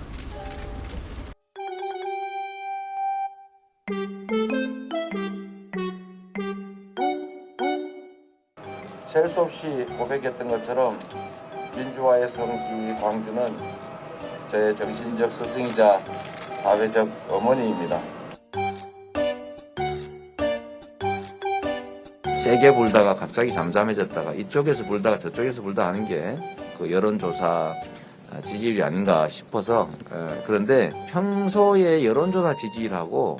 셀 수 없이 고백했던 것처럼 민주화의 성지 광주는 저의 정신적 스승이자 사회적 어머니입니다. 세게 불다가 갑자기 잠잠해졌다가 이쪽에서 불다가 저쪽에서 불다 하는 게 그 여론조사 지지율이 아닌가 싶어서 그런데 평소에 여론조사 지지율하고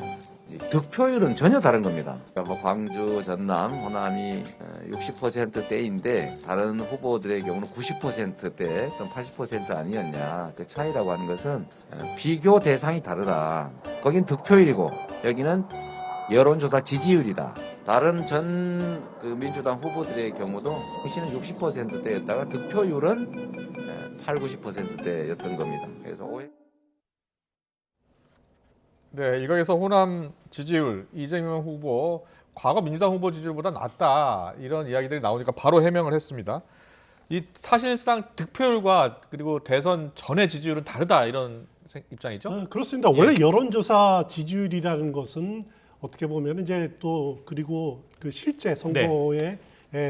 득표율은 전혀 다른 겁니다. 그러니까 뭐 광주, 전남, 호남이 60%대인데 다른 후보들의 경우는 90%대 또는 80% 아니었냐. 그 차이라고 하는 것은 비교 대상이 다르다. 거긴 득표율이고 여기는 여론조사 지지율이다. 다른 전 민주당 후보들의 경우도 훨씬 60%대였다가 득표율은 8, 90%대였던 겁니다. 그래서 네, 일각에서 호남 지지율 이재명 후보 과거 민주당 후보 지지율보다 낮다 이런 이야기들이 나오니까 바로 해명을 했습니다. 이 사실상 득표율과 그리고 대선 전의 지지율은 다르다 이런 입장이죠? 그렇습니다. 원래 여론조사 지지율이라는 것은 어떻게 보면 이제 또 그리고 그 실제 선거의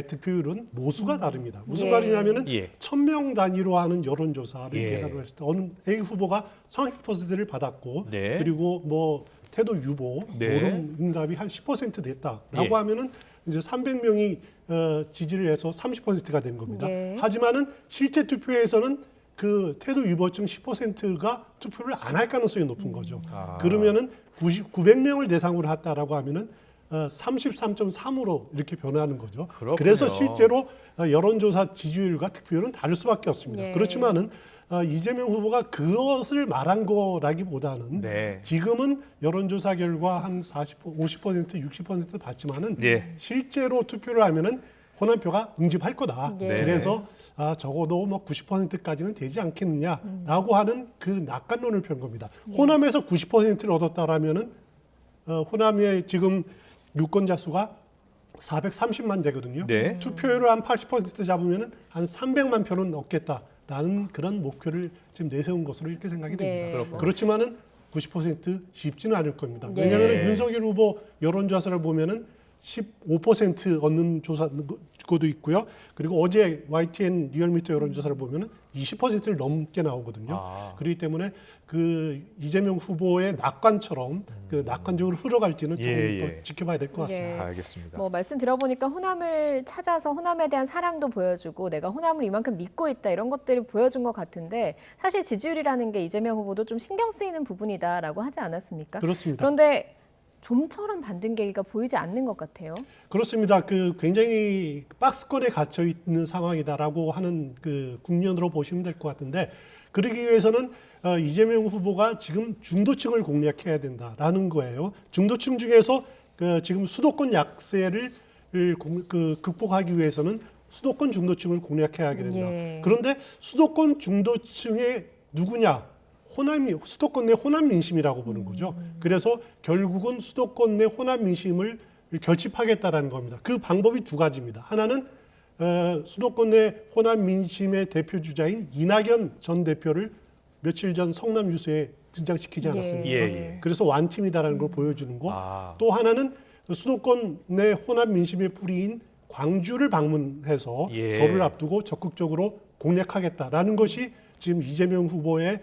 득표율은 모수가 다릅니다. 무슨 말이냐면은 1000명 단위로 하는 여론조사를 계산을 했을 때 어느 A 후보가 30%를 받았고 그리고 뭐 태도 유보, 모름 응답이 한 10% 됐다라고 하면은 이제 300명이 지지를 해서 30%가 된 겁니다. 하지만은 실제 투표에서는 그 태도 유보증 10%가 투표를 안 할 가능성이 높은 거죠. 그러면은 900명을 대상으로 했다라고 하면은 33.3으로 이렇게 변하는 거죠. 그렇군요. 그래서 실제로 여론조사 지지율과 득표율은 다를 수밖에 없습니다. 그렇지만은 이재명 후보가 그것을 말한 거라기보다는 지금은 여론조사 결과 한 40%, 50%, 60% 받지만은 실제로 투표를 하면은 호남표가 응집할 거다. 네. 그래서 적어도 뭐 90%까지는 되지 않겠느냐라고 하는 그 낙관론을 편 겁니다. 호남에서 90%를 얻었다라면은 호남의 지금 유권자 수가 430만 되거든요. 네. 투표율을 한 80% 잡으면은 한 300만 표는 얻겠다라는 그런 목표를 지금 내세운 것으로 이렇게 생각이 됩니다. 네. 그렇지만은 90% 쉽지는 않을 겁니다. 네. 왜냐하면 윤석열 후보 여론조사를 보면은 15% 얻는 조사도 있고요. 그리고 어제 YTN 리얼미터 여론조사를 보면은 20%를 넘게 나오거든요. 그렇기 때문에 그 이재명 후보의 낙관처럼 그 낙관적으로 흘러갈지는 조금 더 지켜봐야 될 것 같습니다. 네. 알겠습니다. 뭐 말씀 들어보니까 호남을 찾아서 호남에 대한 사랑도 보여주고 내가 호남을 이만큼 믿고 있다 이런 것들을 보여준 것 같은데 사실 지지율이라는 게 이재명 후보도 좀 신경 쓰이는 부분이다라고 하지 않았습니까? 그렇습니다. 그런데 좀처럼 반등 계기가 보이지 않는 것 같아요. 그렇습니다. 그 굉장히 박스권에 갇혀 있는 상황이다라고 하는 그 국면으로 보시면 될 것 같은데 그러기 위해서는 이재명 후보가 지금 중도층을 공략해야 된다라는 거예요. 중도층 중에서 지금 수도권 약세를 극복하기 위해서는 수도권 중도층을 공략해야 된다. 예. 그런데 수도권 중도층의 누구냐? 수도권 내 호남 민심이라고 보는 거죠. 그래서 결국은 수도권 내 호남 민심을 결집하겠다라는 겁니다. 그 방법이 두 가지입니다. 하나는 수도권 내 호남 민심의 대표 주자인 이낙연 전 대표를 며칠 전 성남 유세에 등장시키지 않았습니까? 그래서 완팀이다라는 걸 보여주는 거. 또 하나는 수도권 내 호남 민심의 뿌리인 광주를 방문해서 설을 앞두고 적극적으로 공략하겠다라는 것이 지금 이재명 후보의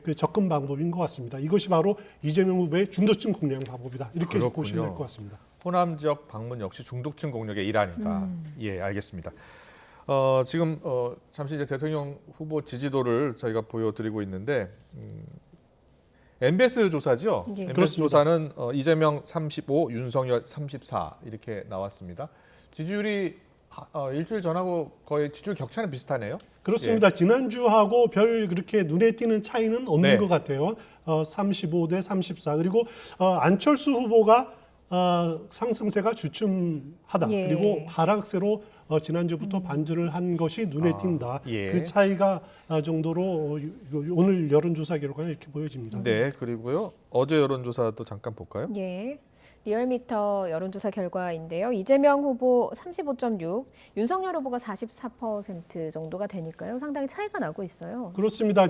그 접근 방법인 것 같습니다. 이것이 바로 이재명 후보의 중도층 공략 방법이다. 이렇게 그렇군요. 보시면 될 것 같습니다. 호남 지역 방문 역시 중도층 공략의 일환이다. 예, 알겠습니다. 지금 잠시 이제 대통령 후보 지지도를 저희가 보여드리고 있는데 MBS 조사죠. 예. MBS 그렇습니다. 조사는 이재명 35, 윤석열 34 이렇게 나왔습니다. 지지율이 일주일 전하고 거의 지지율 격차는 비슷하네요. 그렇습니다. 지난주하고 별 그렇게 눈에 띄는 차이는 없는 것 같아요. 35대 34. 그리고 안철수 후보가 상승세가 주춤하다. 그리고 하락세로 지난주부터 반전을 한 것이 눈에 띈다. 그 차이가 정도로 오늘 여론조사 결과는 이렇게 보여집니다. 네, 그리고요. 어제 여론조사도 잠깐 볼까요? 예. 리얼미터 여론조사 결과인데요. 이재명 후보 35.6, 윤석열 후보가 44% 정도가 되니까요. 상당히 차이가 나고 있어요. 그렇습니다.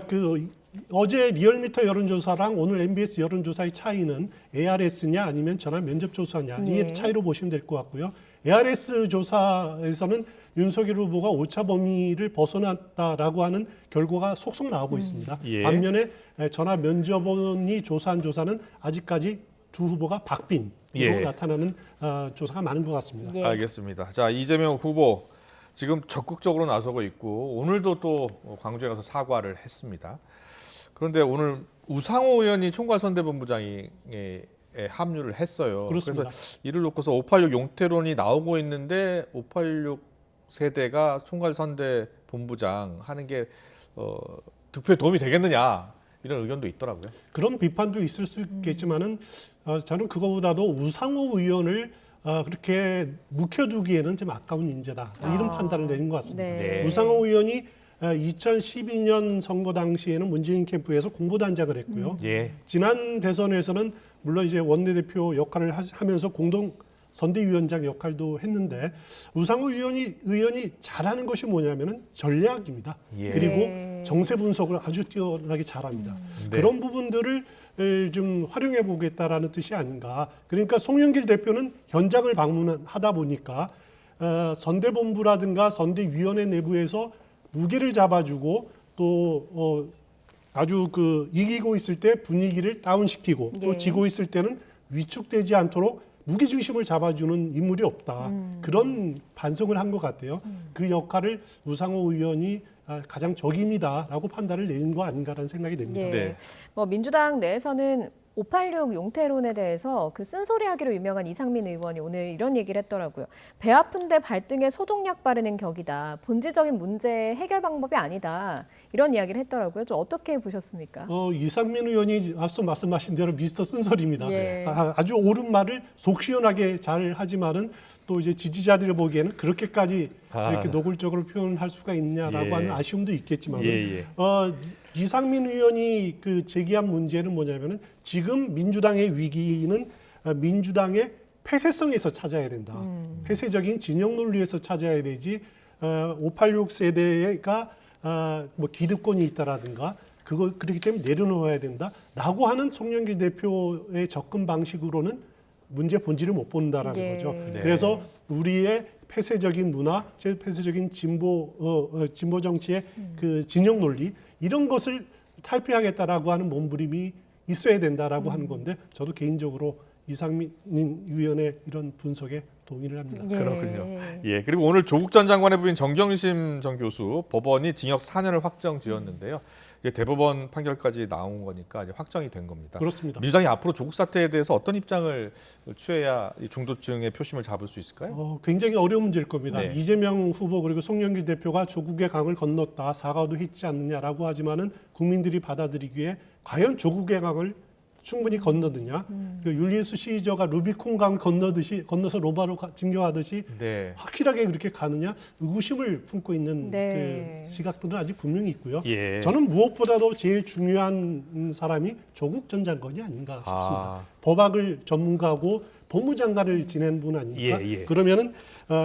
어제 리얼미터 여론조사랑 오늘 MBS 여론조사의 차이는 ARS냐 아니면 전화 면접조사냐 이 차이로 보시면 될 것 같고요. ARS 조사에서는 윤석열 후보가 오차 범위를 벗어났다라고 하는 결과가 속속 나오고 있습니다. 반면에 전화 면접원이 조사한 조사는 아직까지 두 후보가 박빙으로 나타나는 조사가 많은 것 같습니다. 알겠습니다. 자, 이재명 후보 지금 적극적으로 나서고 있고 오늘도 또 광주에 가서 사과를 했습니다. 그런데 오늘 우상호 의원이 총괄선대본부장에 합류를 했어요. 그렇습니다. 그래서 이를 놓고서 586 용태론이 나오고 있는데 586 세대가 총괄선대본부장 하는 게 득표에 도움이 되겠느냐 이런 의견도 있더라고요. 그런 비판도 있을 수 있겠지만은 저는 그거보다도 우상호 의원을 그렇게 묵혀두기에는 좀 아까운 인재다. 이런 판단을 내린 것 같습니다. 네. 우상호 의원이 2012년 선거 당시에는 문재인 캠프에서 공보단장을 했고요. 지난 대선에서는 물론 이제 원내대표 역할을 하면서 공동 선대위원장 역할도 했는데 우상호 의원이 잘하는 것이 뭐냐면은 전략입니다. 그리고 정세 분석을 아주 뛰어나게 잘합니다. 그런 부분들을 좀 활용해 보겠다라는 뜻이 아닌가. 그러니까 송영길 대표는 현장을 방문하다 보니까 선대본부라든가 선대위원회 내부에서 무게를 잡아주고 또 아주 이기고 있을 때 분위기를 다운시키고 또 지고 있을 때는 위축되지 않도록 무게중심을 잡아주는 인물이 없다. 그런 반성을 한 것 같아요. 그 역할을 우상호 의원이 가장 적임이다라고 판단을 내린 거 아닌가라는 생각이 듭니다. 뭐 민주당 내에서는 586 용태론에 대해서 그 쓴소리하기로 유명한 이상민 의원이 오늘 이런 얘기를 했더라고요. 배 아픈데 발등에 소독약 바르는 격이다. 본질적인 문제 해결 방법이 아니다. 이런 이야기를 했더라고요. 좀 어떻게 보셨습니까? 이상민 의원이 앞서 말씀하신 대로 미스터 쓴소리입니다. 예. 아주 옳은 말을 속 시원하게 잘 하지만은 또 이제 지지자들이 보기에는 그렇게까지 이렇게 노골적으로 표현할 수가 있냐라고 하는 아쉬움도 있겠지만 이상민 의원이 그 제기한 문제는 뭐냐면은 지금 민주당의 위기는 민주당의 폐쇄성에서 찾아야 된다. 폐쇄적인 진영 논리에서 찾아야 되지 586 세대가 뭐 기득권이 있다라든가 그렇기 때문에 내려놓아야 된다라고 하는 송영길 대표의 접근 방식으로는 문제 본질을 못 본다라는 거죠. 그래서 우리의 폐쇄적인 문화, 폐쇄적인 진보 정치의 그 진영 논리 이런 것을 탈피하겠다라고 하는 몸부림이 있어야 된다라고 하는 건데 저도 개인적으로 이상민 위원의 이런 분석에 동의를 합니다. 그렇군요. 예, 그리고 오늘 조국 전 장관의 부인 정경심 전 교수 법원이 징역 4년을 확정지었는데요. 이제 대법원 판결까지 나온 거니까 이제 확정이 된 겁니다. 그렇습니다. 민주당이 앞으로 조국 사태에 대해서 어떤 입장을 취해야 이 중도층의 표심을 잡을 수 있을까요? 굉장히 어려운 문제일 겁니다. 네. 이재명 후보 그리고 송영길 대표가 조국의 강을 건넜다, 사과도 했지 않느냐라고 하지만은 국민들이 받아들이기에 과연 조국의 강을 충분히 건너느냐. 그 율리우스 시저가 루비콘 강을 건너서 로마로 진경하듯이 확실하게 그렇게 가느냐 의구심을 품고 있는 그 시각들은 아직 분명히 있고요. 저는 무엇보다도 제일 중요한 사람이 조국 전 장관이 아닌가 싶습니다. 법학을 전문가고 법무장관을 지낸 분 아닙니까? 그러면은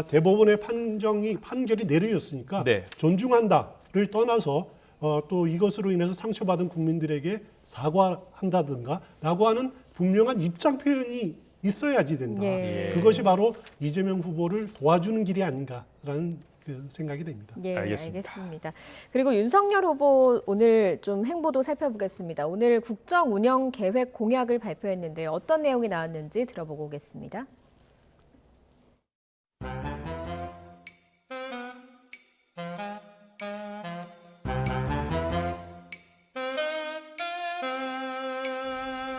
대법원의 판결이 내려졌으니까 존중한다를 떠나서 또 이것으로 인해서 상처받은 국민들에게 사과한다든가 라고 하는 분명한 입장 표현이 있어야지 된다. 그것이 바로 이재명 후보를 도와주는 길이 아닌가라는 그 생각이 됩니다. 알겠습니다. 그리고 윤석열 후보 오늘 좀 행보도 살펴보겠습니다. 오늘 국정 운영 계획 공약을 발표했는데 어떤 내용이 나왔는지 들어보고 오겠습니다.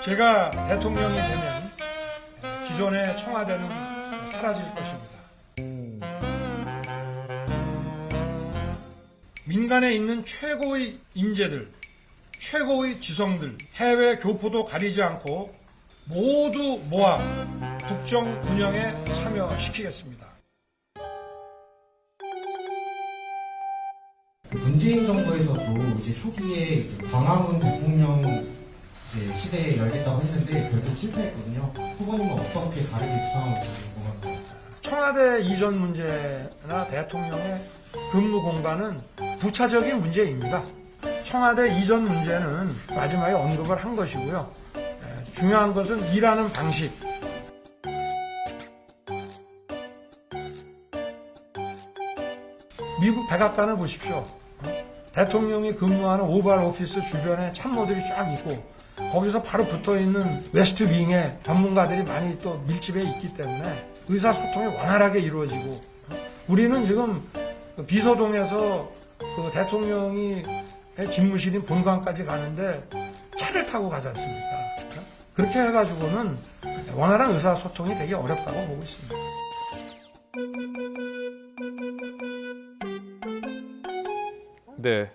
제가 대통령이 되면 기존의 청와대는 사라질 것입니다. 민간에 있는 최고의 인재들, 최고의 지성들, 해외 교포도 가리지 않고 모두 모아 국정 운영에 참여시키겠습니다. 문재인 정부에서도 이제 초기에 광화문 대통령 시대에 열겠다고 했는데 결국 실패했거든요. 후보님은 어떻게 다르게 구상하고 궁금합니다. 청와대 이전 문제나 대통령의 근무 공간은 부차적인 문제입니다. 청와대 이전 문제는 마지막에 언급을 한 것이고요. 중요한 것은 일하는 방식. 미국 백악관을 보십시오. 대통령이 근무하는 오발 오피스 주변에 참모들이 쫙 있고 거기서 바로 붙어있는 웨스트 윙에 전문가들이 많이 또 밀집해 있기 때문에 의사소통이 원활하게 이루어지고 우리는 지금 비서동에서 그 대통령이 집무실인 본관까지 가는데 차를 타고 가지 않습니까? 그렇게 해가지고는 원활한 의사소통이 되게 어렵다고 보고 있습니다. 네.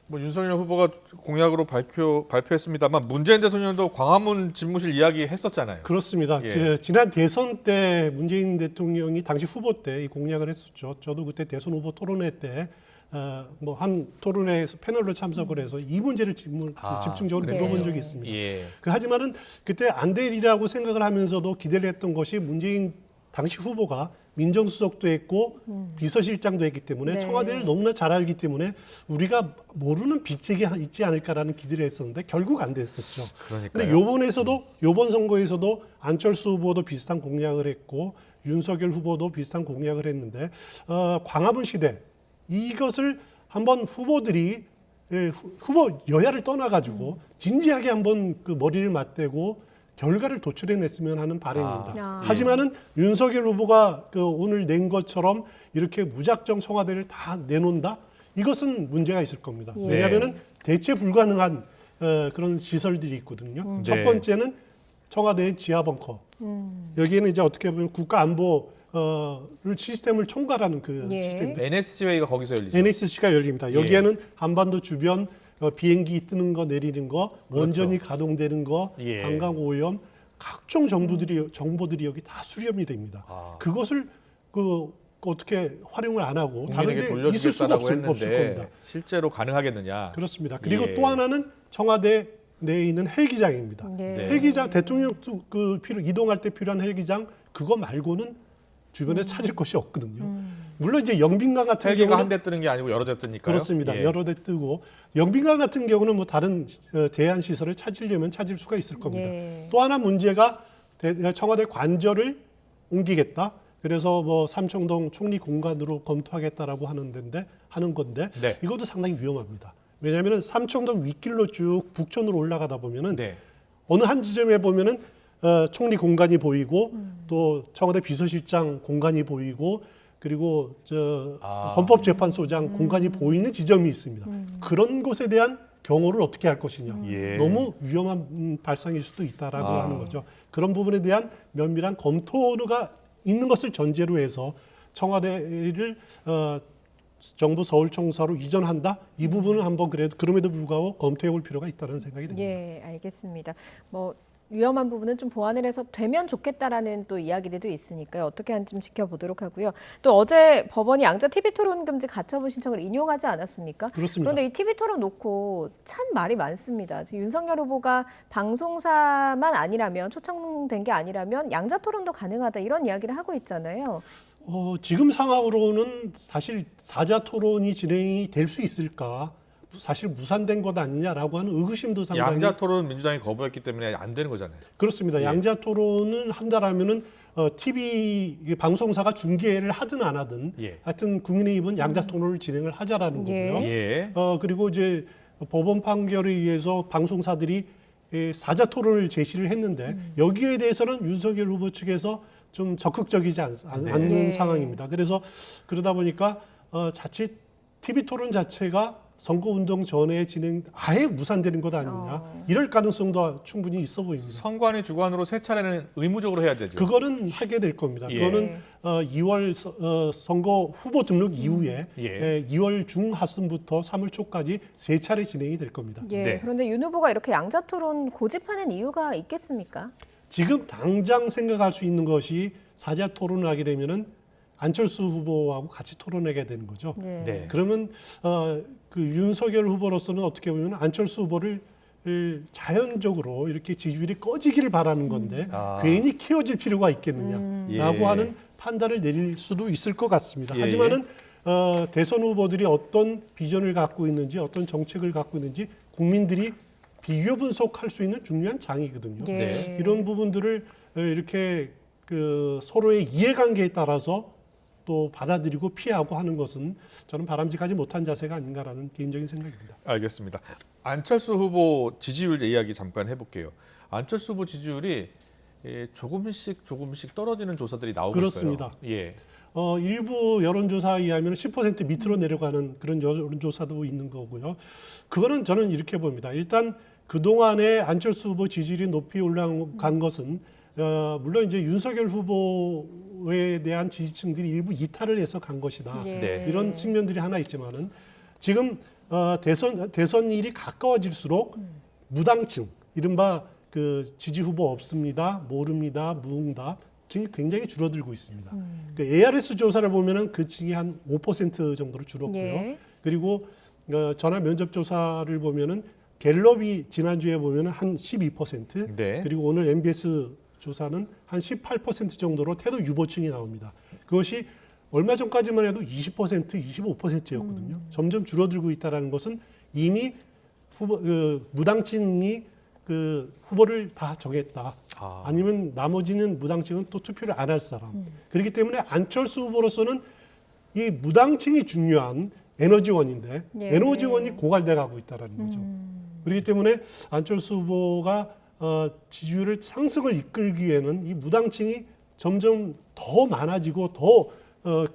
뭐 윤석열 후보가 공약으로 발표했습니다만 문재인 대통령도 광화문 집무실 이야기 했었잖아요. 그렇습니다. 지난 대선 때 문재인 대통령이 당시 후보 때 이 공약을 했었죠. 저도 그때 대선 후보 토론회 때 뭐 한 토론회에서 패널로 참석을 해서 이 문제를 집중적으로 물어본 적이 있습니다. 하지만은 그때 안 되리라고 생각을 하면서도 기대를 했던 것이 문재인 당시 후보가 민정수석도 했고 비서실장도 했기 때문에 청와대를 너무나 잘 알기 때문에 우리가 모르는 빚책이 있지 않을까라는 기대를 했었는데 결국 안 됐었죠. 그런데 요번 선거에서도 안철수 후보도 비슷한 공약을 했고 윤석열 후보도 비슷한 공약을 했는데 광화문 시대 이것을 한번 후보들이 후보 여야를 떠나가지고 진지하게 한번 그 머리를 맞대고 결과를 도출해냈으면 하는 바람입니다. 하지만은 윤석열 후보가 그 오늘 낸 것처럼 이렇게 무작정 청와대를 다 내놓는다? 이것은 문제가 있을 겁니다. 왜냐하면은 대체 불가능한 그런 시설들이 있거든요. 네. 첫 번째는 청와대의 지하 벙커. 여기에는 이제 어떻게 보면 국가 안보를 시스템을 총괄하는 그 시스템. NSC 회의가 거기서 열리죠. NSC가 열립니다. 여기에는 한반도 주변 비행기 뜨는 거 내리는 거, 원전이 가동되는 거, 한강 오염, 각종 정보들이 여기 다 수렴이 됩니다. 그것을 어떻게 활용을 안 하고 다른 데 있을 수가 없을 겁니다. 실제로 가능하겠느냐. 그렇습니다. 그리고 또 하나는 청와대 내에 있는 헬기장입니다. 헬기장, 대통령 이동할 때 필요한 헬기장, 그거 말고는 주변에 찾을 것이 없거든요. 물론 이제 영빈관 같은 헬기가 경우는 한 대 뜨는 게 아니고 여러 대 뜨니까요. 그렇습니다. 여러 대 뜨고 영빈관 같은 경우는 뭐 다른 대안 시설을 찾으려면 찾을 수가 있을 겁니다. 또 하나 문제가 청와대 관저를 옮기겠다. 그래서 뭐 삼청동 총리 공간으로 검토하겠다라고 하는 건데 이것도 상당히 위험합니다. 왜냐하면 삼청동 윗길로 쭉 북촌으로 올라가다 보면은 어느 한 지점에 보면은 총리 공간이 보이고 또 청와대 비서실장 공간이 보이고 그리고 헌법재판소장 공간이 보이는 지점이 있습니다. 그런 곳에 대한 경호를 어떻게 할 것이냐. 너무 위험한 발상일 수도 있다라고 하는 거죠. 그런 부분에 대한 면밀한 검토가 있는 것을 전제로 해서 청와대를 정부 서울청사로 이전한다. 이 부분은 한번 그럼에도 불구하고 검토해 볼 필요가 있다는 생각이 듭니다. 예, 알겠습니다. 뭐 위험한 부분은 좀 보완을 해서 되면 좋겠다라는 또 이야기들도 있으니까요. 어떻게 하는지 좀 지켜보도록 하고요. 또 어제 법원이 양자 TV 토론 금지 가처분 신청을 인용하지 않았습니까? 그렇습니다. 그런데 이 TV 토론 놓고 참 말이 많습니다. 지금 윤석열 후보가 방송사만 아니라면 초청된 게 아니라면 양자 토론도 가능하다 이런 이야기를 하고 있잖아요. 지금 상황으로는 사실 사자 토론이 진행이 될 수 있을까? 사실 무산된 것 아니냐라고 하는 의구심도 상당히. 양자 토론은 민주당이 거부했기 때문에 안 되는 거잖아요. 그렇습니다. 양자 토론은 한다라면은 TV 방송사가 중계를 하든 안 하든 하여튼 국민의힘은 양자 토론을 진행을 하자라는 거고요. 그리고 이제 법원 판결에 의해서 방송사들이 사자 토론을 제시를 했는데 여기에 대해서는 윤석열 후보 측에서 좀 적극적이지 않는 상황입니다. 그래서 그러다 보니까 자칫 TV 토론 자체가 선거운동 전에 아예 무산되는 것 아니냐. 이럴 가능성도 충분히 있어 보입니다. 선관위 주관으로 세 차례는 의무적으로 해야 되죠. 그거는 하게 될 겁니다. 그거는 2월 선거 후보 등록 이후에 2월 중하순부터 3월 초까지 세 차례 진행이 될 겁니다. 그런데 윤 후보가 이렇게 양자 토론 고집하는 이유가 있겠습니까? 지금 당장 생각할 수 있는 것이 사자 토론을 하게 되면은 안철수 후보하고 같이 토론하게 되는 거죠. 그러면 그 윤석열 후보로서는 어떻게 보면 안철수 후보를 자연적으로 이렇게 지지율이 꺼지기를 바라는 건데 괜히 키워질 필요가 있겠느냐라고 하는 판단을 내릴 수도 있을 것 같습니다. 하지만은 대선 후보들이 어떤 비전을 갖고 있는지 어떤 정책을 갖고 있는지 국민들이 비교 분석할 수 있는 중요한 장이거든요. 이런 부분들을 이렇게 서로의 이해관계에 따라서 또 받아들이고 피하고 하는 것은 저는 바람직하지 못한 자세가 아닌가라는 개인적인 생각입니다. 알겠습니다. 안철수 후보 지지율 이야기 잠깐 해볼게요. 안철수 후보 지지율이 조금씩 떨어지는 조사들이 나오고 그렇습니다. 있어요. 일부 여론조사에 의하면 10% 밑으로 내려가는 그런 여론조사도 있는 거고요. 그거는 저는 이렇게 봅니다. 일단 그동안에 안철수 후보 지지율이 높이 올라간 것은 물론 이제 윤석열 후보에 대한 지지층들이 일부 이탈을 해서 간 것이다. 이런 측면들이 하나 있지만은 지금 대선일이 가까워질수록 무당층, 이른바 그 지지 후보 없습니다, 모릅니다, 무응답 층이 굉장히 줄어들고 있습니다. 그 ARS 조사를 보면은 그 층이 한 5% 정도로 줄었고요. 그리고 전화 면접 조사를 보면은 갤럽이 지난주에 보면은 한 12%, 그리고 오늘 MBS 조사는 한 18% 정도로 태도 유보층이 나옵니다. 그것이 얼마 전까지만 해도 20%, 25%였거든요. 점점 줄어들고 있다는 것은 이미 무당층이 후보를 다 정했다. 아니면 나머지는 무당층은 또 투표를 안 할 사람. 그렇기 때문에 안철수 후보로서는 이 무당층이 중요한 에너지원인데 에너지원이 고갈돼 가고 있다는 거죠. 그렇기 때문에 안철수 후보가 지지율을 상승을 이끌기에는 이 무당층이 점점 더 많아지고 더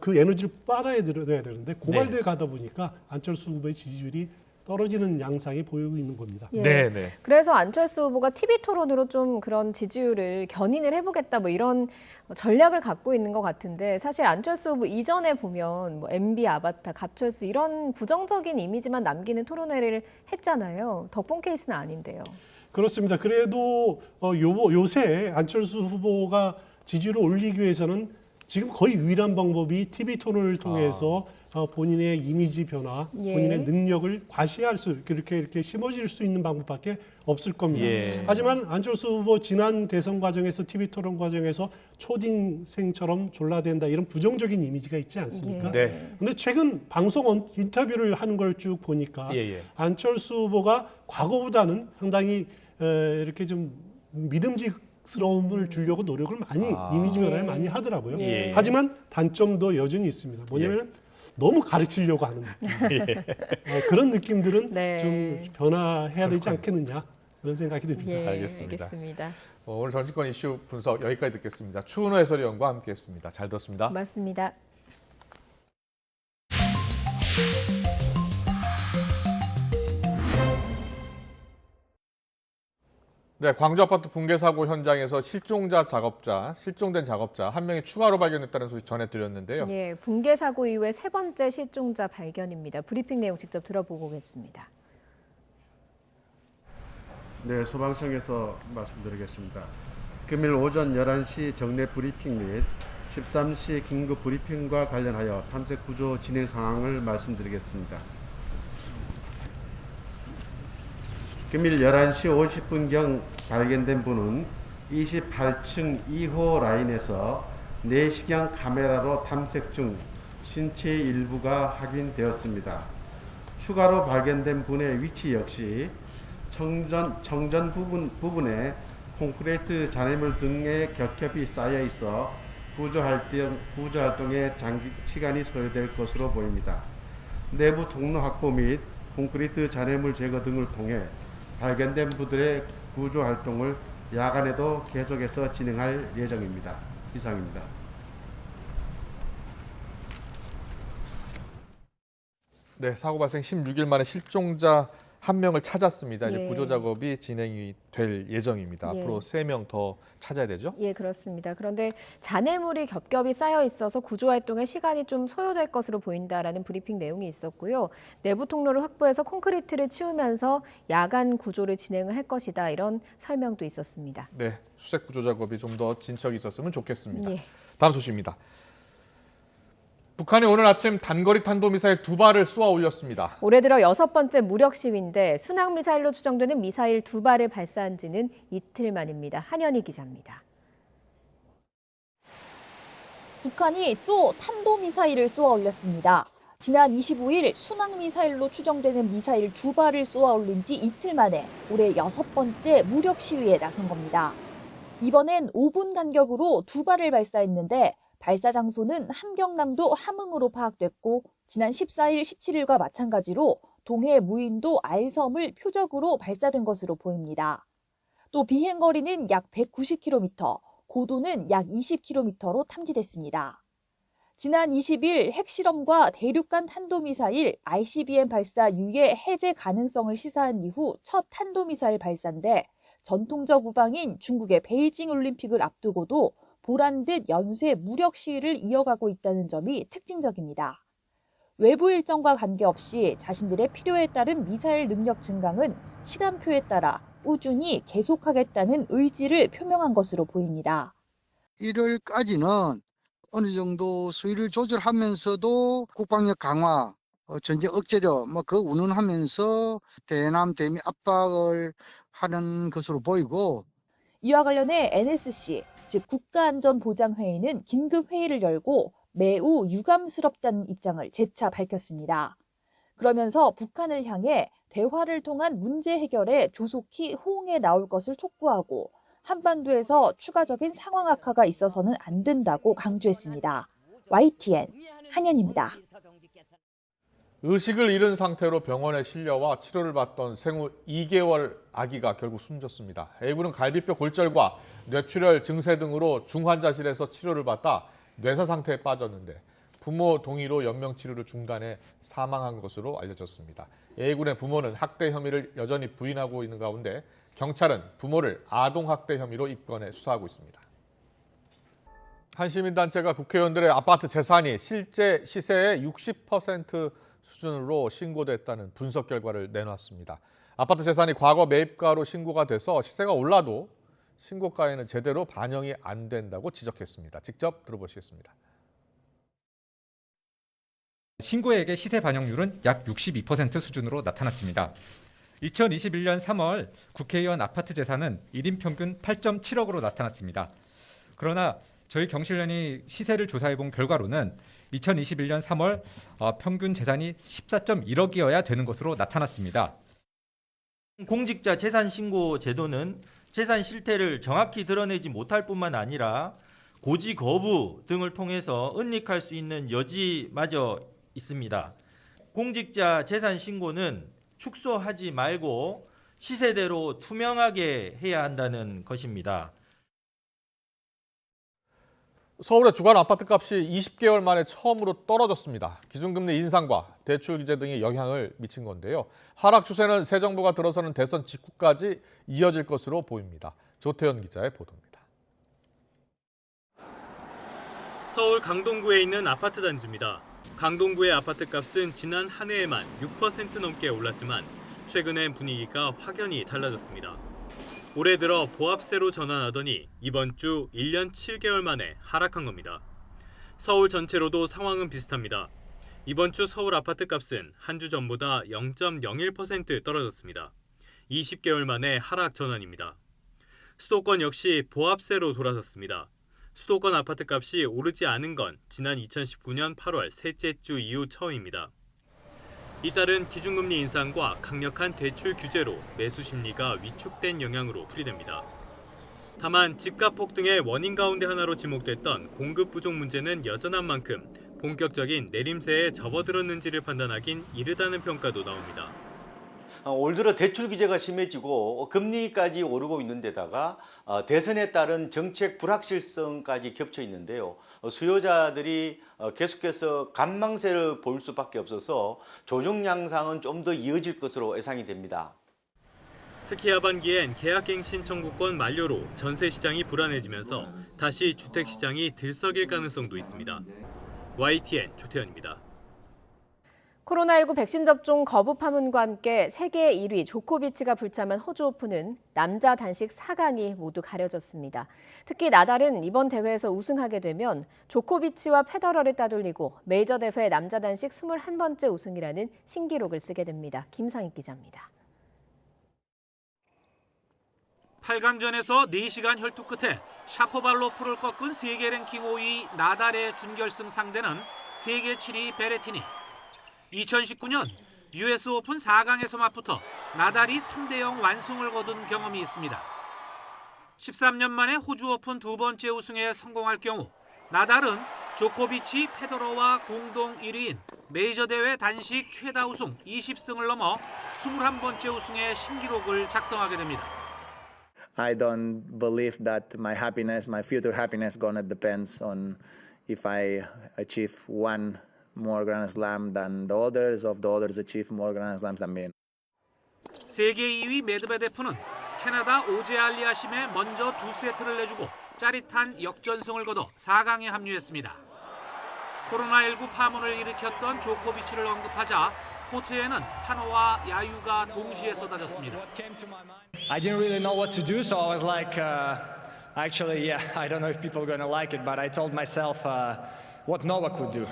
그 에너지를 빨아야 되는데 고갈돼 가다 보니까 안철수 후보의 지지율이 떨어지는 양상이 보이고 있는 겁니다. 예. 네. 그래서 안철수 후보가 TV 토론으로 좀 그런 지지율을 견인을 해보겠다 뭐 이런 전략을 갖고 있는 것 같은데 사실 안철수 후보 이전에 보면 뭐 MB, 아바타, 갑철수 이런 부정적인 이미지만 남기는 토론회를 했잖아요. 덕봉 케이스는 아닌데요. 그렇습니다. 그래도 요새 안철수 후보가 지지율을 올리기 위해서는 지금 거의 유일한 방법이 TV 토론을 통해서 본인의 이미지 변화, 예. 본인의 능력을 과시할 수 이렇게 심어질 수 있는 방법밖에 없을 겁니다. 예. 하지만 안철수 후보 지난 대선 과정에서 TV 토론 과정에서 초딩생처럼 졸라댄다 이런 부정적인 이미지가 있지 않습니까? 네. 근데 최근 방송 인터뷰를 하는 걸 쭉 보니까 안철수 후보가 과거보다는 상당히 이렇게 좀 믿음직스러움을 주려고 노력을 많이 이미지 변화를 많이 하더라고요. 하지만 단점도 여전히 있습니다. 뭐냐면 너무 가르치려고 하는 느낌. 그런 느낌들은 좀 변화해야 되지 않겠느냐 그런 생각이 듭니다. 알겠습니다. 오늘 정치권 이슈 분석 여기까지 듣겠습니다. 추은호 해설위원과 함께했습니다. 잘 들었습니다. 고맙습니다. 네, 광주 아파트 붕괴 사고 현장에서 실종된 작업자 한 명이 추가로 발견됐다는 소식 전해드렸는데요. 예, 붕괴 사고 이후에 세 번째 실종자 발견입니다. 브리핑 내용 직접 들어보고 오겠습니다. 네, 소방청에서 말씀드리겠습니다. 금일 오전 11시 정례 브리핑 및 13시 긴급 브리핑과 관련하여 탐색 구조 진행 상황을 말씀드리겠습니다. 금일 11시 50분경 발견된 분은 28층 2호 라인에서 내시경 카메라로 탐색 중 신체 일부가 확인되었습니다. 추가로 발견된 분의 위치 역시 청전 부분에 콘크리트 잔해물 등의 겹겹이 쌓여 있어 구조 활동에 장기 시간이 소요될 것으로 보입니다. 내부 통로 확보 및 콘크리트 잔해물 제거 등을 통해 발견된 분들의 구조 활동을 야간에도 계속해서 진행할 예정입니다. 이상입니다. 네, 사고 발생 16일 만에 실종자 한 명을 찾았습니다. 이제 구조 작업이 진행이 될 예정입니다. 앞으로 3명 더 찾아야 되죠? 예, 그렇습니다. 그런데 잔해물이 겹겹이 쌓여 있어서 구조 활동에 시간이 좀 소요될 것으로 보인다라는 브리핑 내용이 있었고요. 내부 통로를 확보해서 콘크리트를 치우면서 야간 구조를 진행을 할 것이다. 이런 설명도 있었습니다. 네, 수색 구조 작업이 좀 더 진척이 있었으면 좋겠습니다. 예. 다음 소식입니다. 북한이 오늘 아침 단거리 탄도미사일 2발을 쏘아 올렸습니다. 올해 들어 6번째 무력 시위인데 순항미사일로 추정되는 미사일 2발을 발사한 지는 이틀 만입니다. 한현희 기자입니다. 북한이 또 탄도미사일을 쏘아 올렸습니다. 지난 25일 순항미사일로 추정되는 미사일 2발을 쏘아 올린 지 이틀 만에 올해 6번째 무력 시위에 나선 겁니다. 이번엔 5분 간격으로 2발을 발사했는데 발사 장소는 함경남도 함흥으로 파악됐고 지난 14일, 17일과 마찬가지로 동해 무인도 알섬을 표적으로 발사된 것으로 보입니다. 또 비행거리는 약 190km, 고도는 약 20km로 탐지됐습니다. 지난 20일 핵실험과 대륙간 탄도미사일 ICBM 발사 유예 해제 가능성을 시사한 이후 첫 탄도미사일 발사인데 전통적 우방인 중국의 베이징 올림픽을 앞두고도 보란듯 연쇄 무력 시위를 이어가고 있다는 점이 특징적입니다. 외부 일정과 관계없이 자신들의 필요에 따른 미사일 능력 증강은 시간표에 따라 꾸준히 계속하겠다는 의지를 표명한 것으로 보입니다. 1월까지는 어느 정도 수위를 조절하면서도 국방력 강화, 전쟁 억제력 그 운운하면서 대남 대미 압박을 하는 것으로 보이고 이와 관련해 NSC, 즉 국가안전보장회의는 긴급회의를 열고 매우 유감스럽다는 입장을 재차 밝혔습니다. 그러면서 북한을 향해 대화를 통한 문제 해결에 조속히 호응해 나올 것을 촉구하고 한반도에서 추가적인 상황 악화가 있어서는 안 된다고 강조했습니다. YTN 한현입니다. 의식을 잃은 상태로 병원에 실려와 치료를 받던 생후 2개월 아기가 결국 숨졌습니다. A군은 갈비뼈 골절과 뇌출혈 증세 등으로 중환자실에서 치료를 받다 뇌사 상태에 빠졌는데 부모 동의로 연명치료를 중단해 사망한 것으로 알려졌습니다. A군의 부모는 학대 혐의를 여전히 부인하고 있는 가운데 경찰은 부모를 아동학대 혐의로 입건해 수사하고 있습니다. 한 시민단체가 국회의원들의 아파트 재산이 실제 시세의 60% 수준으로 신고됐다는 분석 결과를 내놨습니다. 아파트 재산이 과거 매입가로 신고가 돼서 시세가 올라도 신고가에는 제대로 반영이 안 된다고 지적했습니다. 직접 들어보시겠습니다. 신고액의 시세 반영률은 약 62% 수준으로 나타났습니다. 2021년 3월 국회의원 아파트 재산은 1인 평균 8.7억으로 나타났습니다. 그러나 저희 경실련이 시세를 조사해본 결과로는 2021년 3월 평균 재산이 14.1억이어야 되는 것으로 나타났습니다. 공직자 재산 신고 제도는 재산 실태를 정확히 드러내지 못할 뿐만 아니라 고지 거부 등을 통해서 은닉할 수 있는 여지마저 있습니다. 공직자 재산 신고는 축소하지 말고 시세대로 투명하게 해야 한다는 것입니다. 서울의 주간 아파트값이 20개월 만에 처음으로 떨어졌습니다. 기준금리 인상과 대출 규제 등이 영향을 미친 건데요. 하락 추세는 새 정부가 들어서는 대선 직후까지 이어질 것으로 보입니다. 조태현 기자의 보도입니다. 서울 강동구에 있는 아파트 단지입니다. 강동구의 아파트값은 지난 한 해에만 6% 넘게 올랐지만 최근엔 분위기가 확연히 달라졌습니다. 올해 들어 보합세로 전환하더니 이번 주 1년 7개월 만에 하락한 겁니다. 서울 전체로도 상황은 비슷합니다. 이번 주 서울 아파트값은 한 주 전보다 0.01% 떨어졌습니다. 20개월 만에 하락 전환입니다. 수도권 역시 보합세로 돌아섰습니다. 수도권 아파트값이 오르지 않은 건 지난 2019년 8월 셋째 주 이후 처음입니다. 이달은 기준금리 인상과 강력한 대출 규제로 매수 심리가 위축된 영향으로 풀이됩니다. 다만 집값 폭등의 원인 가운데 하나로 지목됐던 공급 부족 문제는 여전한 만큼 본격적인 내림세에 접어들었는지를 판단하긴 이르다는 평가도 나옵니다. 올 들어 대출 규제가 심해지고 금리까지 오르고 있는 데다가 대선에 따른 정책 불확실성까지 겹쳐 있는데요. 수요자들이 계속해서 관망세를 볼 수밖에 없어서 조정 양상은 좀 더 이어질 것으로 예상이 됩니다. 특히 하반기엔 계약갱신 청구권 만료로 전세 시장이 불안해지면서 다시 주택 시장이 들썩일 가능성도 있습니다. YTN 조태현입니다. 코로나19 백신 접종 거부 파문과 함께 세계 1위 조코비치가 불참한 호주 오픈은 남자 단식 4강이 모두 가려졌습니다. 특히 나달은 이번 대회에서 우승하게 되면 조코비치와 페더러를 따돌리고 메이저 대회 남자 단식 21번째 우승이라는 신기록을 쓰게 됩니다. 김상익 기자입니다. 8강전에서 4시간 혈투 끝에 샤포발로프를 꺾은 세계 랭킹 5위 나달의 준결승 상대는 세계 7위 베레티니. 2019년 US 오픈 4강에서 맞붙어 나달이 3대0 완승을 거둔 경험이 있습니다. 13년 만에 호주 오픈 두 번째 우승에 성공할 경우 나달은 조코비치, 페더러와 공동 1위인 메이저 대회 단식 최다 우승 20승을 넘어 21번째 우승의 신기록을 작성하게 됩니다. I don't believe that my happiness, my future happiness gonna depends on if I achieve one more Grand Slam than the others, of the others achieve more Grand Slams than me. 세계 2위 메드베데프는 캐나다 오제 알리아심에 먼저 2세트를 내주고 짜릿한 역전승을 거둬 4강에 합류했습니다. 코로나19 파문을 일으켰던 조코비치를 언급하자 코트에는 환호와 야유가 동시에 쏟아졌습니다. I didn't really know what to do, so I was like, actually, yeah, I don't know if people are gonna like it, but I told myself what Novak would do.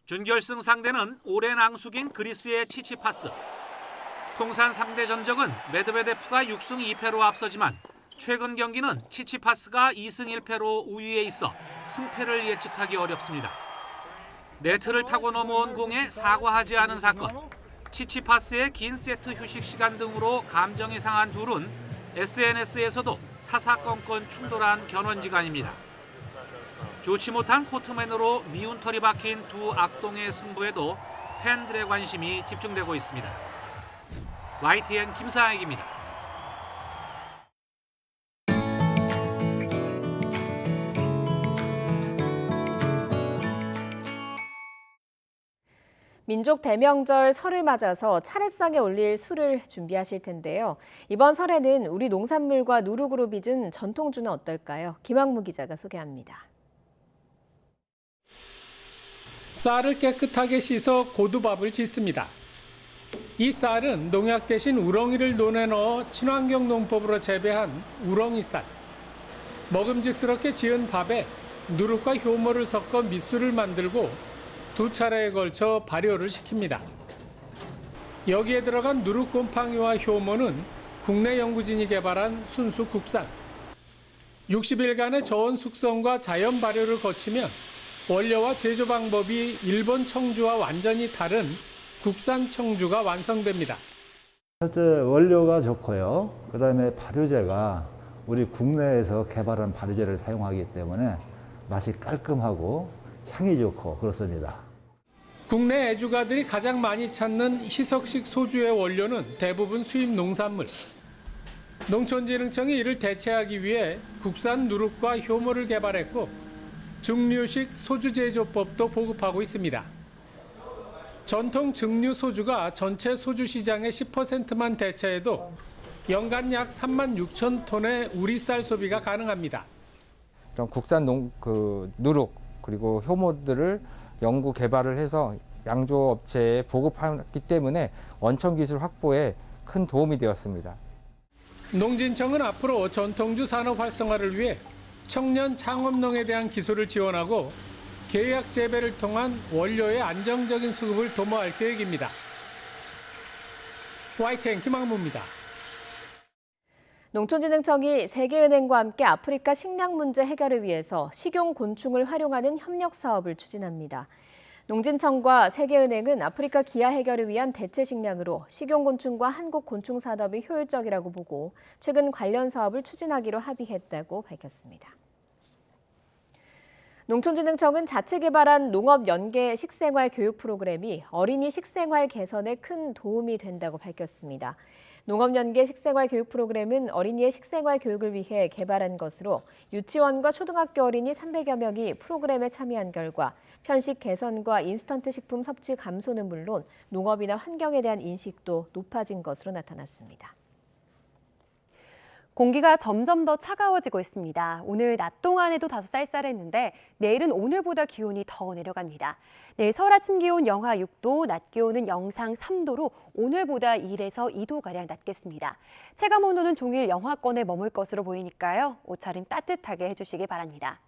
준결승 상대는 오랜 앙숙인 그리스의 치치파스. 통산 상대 전적은 메드베데프가 6승 2패로 앞서지만 최근 경기는 치치파스가 2승 1패로 우위에 있어 승패를 예측하기 어렵습니다. 네트를 타고 넘어온 공에 사과하지 않은 사건, 치치파스의 긴 세트 휴식 시간 등으로 감정이 상한 둘은 SNS에서도 사사건건 충돌한 견원지간입니다. 좋지 못한 코트맨으로 미운 털이 박힌 두 악동의 승부에도 팬들의 관심이 집중되고 있습니다. YTN 김상익입니다. 민족 대명절 설을 맞아서 차례상에 올릴 술을 준비하실 텐데요. 이번 설에는 우리 농산물과 누룩으로 빚은 전통주는 어떨까요? 김학무 기자가 소개합니다. 쌀을 깨끗하게 씻어 고두밥을 짓습니다. 이 쌀은 농약 대신 우렁이를 논에 넣어 친환경 농법으로 재배한 우렁이쌀. 먹음직스럽게 지은 밥에 누룩과 효모를 섞어 밑술을 만들고 2차례에 걸쳐 발효를 시킵니다. 여기에 들어간 누룩곰팡이와 효모는 국내 연구진이 개발한 순수 국산. 60일간의 저온 숙성과 자연 발효를 거치면 원료와 제조 방법이 일본 청주와 완전히 다른 국산 청주가 완성됩니다. 첫째, 원료가 좋고요. 그다음에 발효제가 우리 국내에서 개발한 발효제를 사용하기 때문에 맛이 깔끔하고 향이 좋고 그렇습니다. 국내 애주가들이 가장 많이 찾는 희석식 소주의 원료는 대부분 수입 농산물. 농촌진흥청이 이를 대체하기 위해 국산 누룩과 효모를 개발했고 증류식 소주 제조법도 보급하고 있습니다. 전통 증류 소주가 전체 소주 시장의 10%만 대체해도 연간 약 3만 6천 톤의 우리쌀 소비가 가능합니다. 이런 국산 누룩 그리고 효모들을 연구 개발을 해서 양조업체에 보급했기 때문에 원천 기술 확보에 큰 도움이 되었습니다. 농진청은 앞으로 전통주 산업 활성화를 위해 청년 창업농에 대한 기술을 지원하고 계약 재배를 통한 원료의 안정적인 수급을 도모할 계획입니다. YTN 김학무입니다. 농촌진흥청이 세계은행과 함께 아프리카 식량 문제 해결을 위해서 식용곤충을 활용하는 협력 사업을 추진합니다. 농진청과 세계은행은 아프리카 기아 해결을 위한 대체 식량으로 식용곤충과 한국 곤충 산업이 효율적이라고 보고 최근 관련 사업을 추진하기로 합의했다고 밝혔습니다. 농촌진흥청은 자체 개발한 농업 연계 식생활 교육 프로그램이 어린이 식생활 개선에 큰 도움이 된다고 밝혔습니다. 농업 연계 식생활 교육 프로그램은 어린이의 식생활 교육을 위해 개발한 것으로 유치원과 초등학교 어린이 300여 명이 프로그램에 참여한 결과 편식 개선과 인스턴트 식품 섭취 감소는 물론 농업이나 환경에 대한 인식도 높아진 것으로 나타났습니다. 공기가 점점 더 차가워지고 있습니다. 오늘 낮 동안에도 다소 쌀쌀했는데 내일은 오늘보다 기온이 더 내려갑니다. 내일 서울 아침 기온 영하 6도, 낮 기온은 영상 3도로 오늘보다 1에서 2도가량 낮겠습니다. 체감 온도는 종일 영하권에 머물 것으로 보이니까요. 옷차림 따뜻하게 해주시기 바랍니다.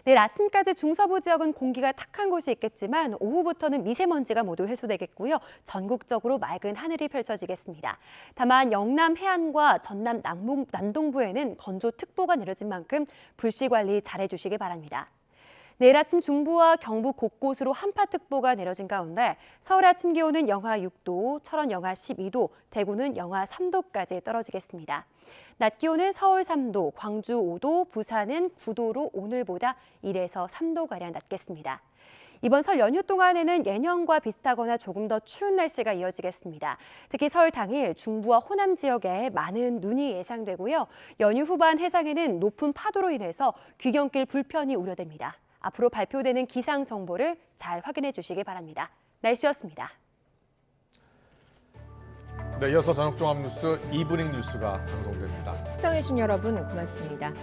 내일 아침까지 중서부 지역은 공기가 탁한 곳이 있겠지만 오후부터는 미세먼지가 모두 해소되겠고요. 전국적으로 맑은 하늘이 펼쳐지겠습니다. 다만 영남 해안과 전남 남동부에는 건조특보가 내려진 만큼 불씨 관리 잘해주시기 바랍니다. 내일 아침 중부와 경북 곳곳으로 한파특보가 내려진 가운데 서울 아침 기온은 영하 6도, 철원 영하 12도, 대구는 영하 3도까지 떨어지겠습니다. 낮 기온은 서울 3도, 광주 5도, 부산은 9도로 오늘보다 1에서 3도가량 낮겠습니다. 이번 설 연휴 동안에는 예년과 비슷하거나 조금 더 추운 날씨가 이어지겠습니다. 특히 설 당일 중부와 호남 지역에 많은 눈이 예상되고요. 연휴 후반 해상에는 높은 파도로 인해서 귀경길 불편이 우려됩니다. 앞으로 발표되는 기상 정보를 잘 확인해 주시기 바랍니다. 날씨였습니다. 네, 이어서 저녁 종합 뉴스 이브닝 뉴스가 방송됩니다. 시청해주신 여러분 고맙습니다.